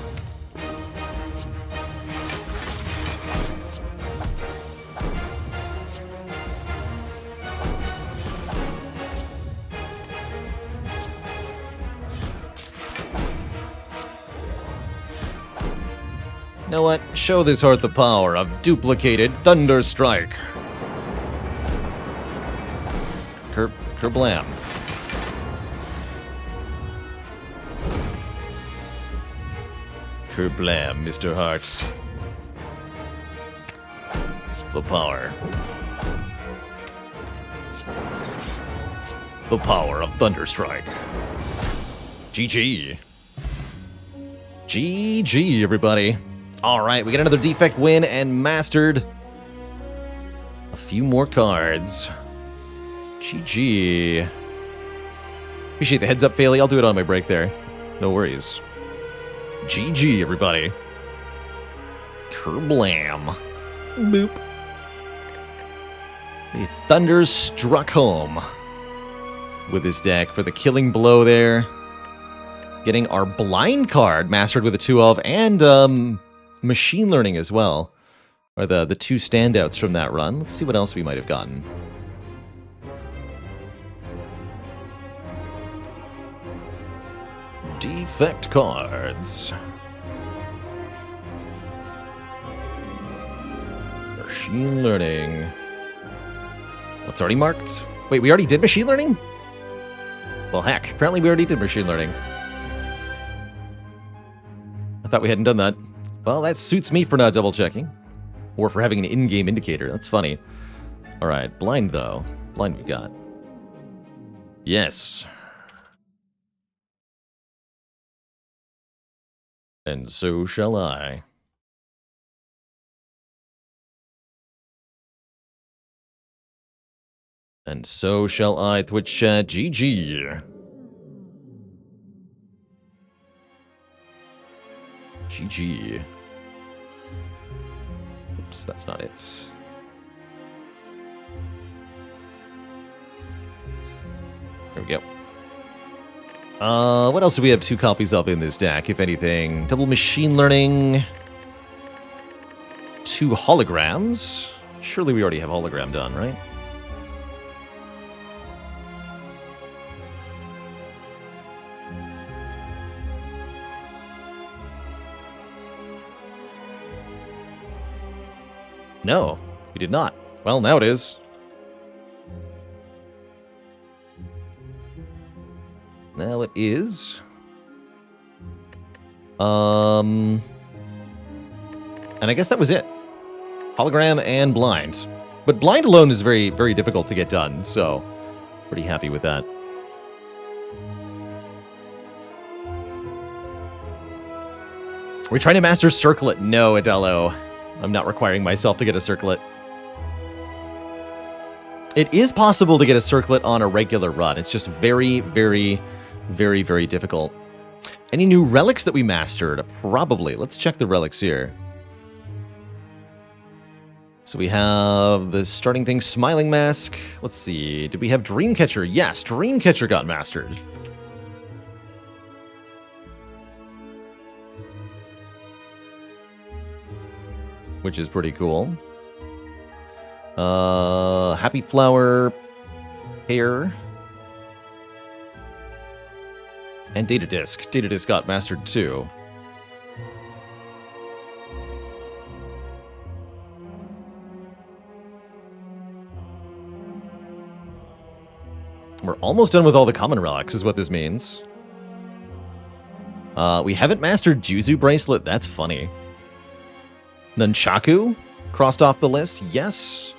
A: You know what? Show this heart the power of duplicated Thunder Strike. Kerblam. Kerblam, Mr. Hearts. The power. The power of Thunder Strike. GG. GG, everybody. Alright, we got another Defect win and mastered a few more cards. GG. Appreciate the heads up, Failey. I'll do it on my break there. No worries. GG, everybody. Kerblam. Boop. The Thunder struck home with his deck for the killing blow there. Getting our blind card mastered with a 2 of, and machine learning as well are the 2 standouts from that run. Let's see what else we might have gotten. Defect cards. Machine learning. What's already marked? Wait, we already did machine learning? Well, heck, apparently we already did machine learning. I thought we hadn't done that. Well, that suits me for not double-checking. Or for having an in-game indicator. That's funny. Alright, blind, though. Blind we got. Yes. And so shall I. And so shall I, Twitch chat. GG. GG. Oops, that's not it. There we go. What else do we have 2 copies of in this deck, if anything? Double machine learning. 2 holograms. Surely we already have hologram done, right? No, we did not. Well, now it is. is. And I guess that was it. Hologram and blind. But blind alone is very, very difficult to get done, so pretty happy with that. Are we trying to master Circlet? No, Adello. I'm not requiring myself to get a Circlet. It is possible to get a Circlet on a regular run. It's just very, very, very, very difficult. Any new relics that we mastered? Probably. Let's check the relics here. So we have the starting thing, Smiling Mask. Let's see. Did we have Dreamcatcher? Yes, Dreamcatcher got mastered. Which is pretty cool. Happy Flower, Hair, and Data Disk. Data Disk got mastered too. We're almost done with all the common relics, is what this means. We haven't mastered Juzu Bracelet. That's funny. Nunchaku crossed off the list. Yes.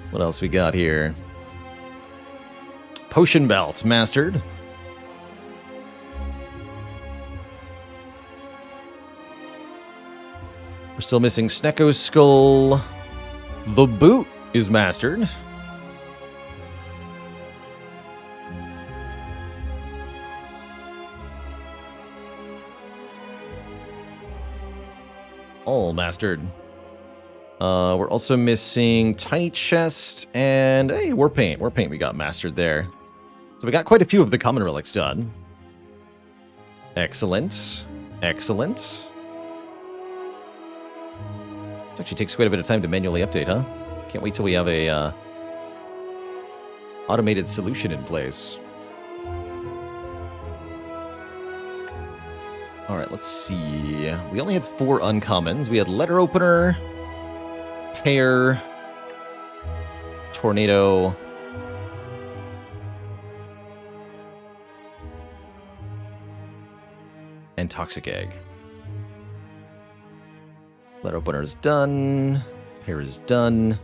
A: What else we got here? Potion Belt mastered. We're still missing Snecko's Skull. The Boot is mastered. All mastered. We're also missing Tiny Chest and, hey, War Paint. War Paint we got mastered there. So we got quite a few of the common relics done. Excellent. Excellent. It actually takes quite a bit of time to manually update, huh? Can't wait till we have a automated solution in place. Alright, let's see. We only had 4 uncommons. We had Letter Opener, Hair, Tornado, and Toxic Egg. Letter Opener is done. Hair is done.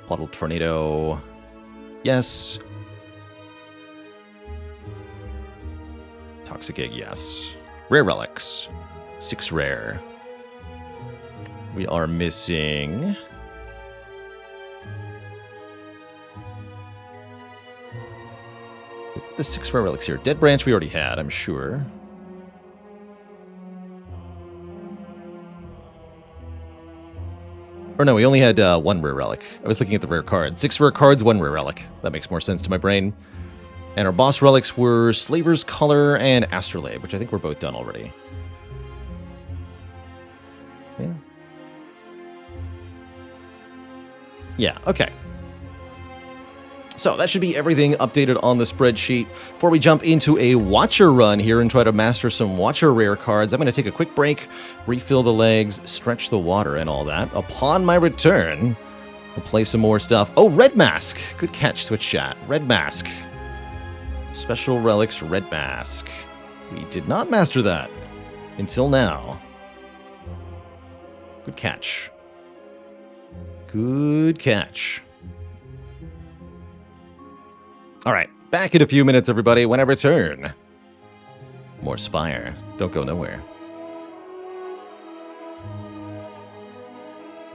A: Bottle Tornado. Yes. Toxic Egg, yes. Rare Relics. 6 rare. We are missing... the 6 rare relics here. Dead Branch we already had, I'm sure. Or no, we only had 1 rare relic. I was looking at the rare card. 6 rare cards, 1 rare relic. That makes more sense to my brain. And our boss relics were Slaver's Color and Astrolabe, which I think we're both done already. Yeah. Yeah, okay. So that should be everything updated on the spreadsheet. Before we jump into a Watcher run here and try to master some Watcher rare cards, I'm going to take a quick break, refill the legs, stretch the water and all that. Upon my return, we'll play some more stuff. Oh, Red Mask! Good catch, Switch Chat. Red Mask. Special Relics Red Mask. We did not master that until now. Good catch. Good catch. All right, back in a few minutes, everybody. When I return, more Spire. Don't go nowhere.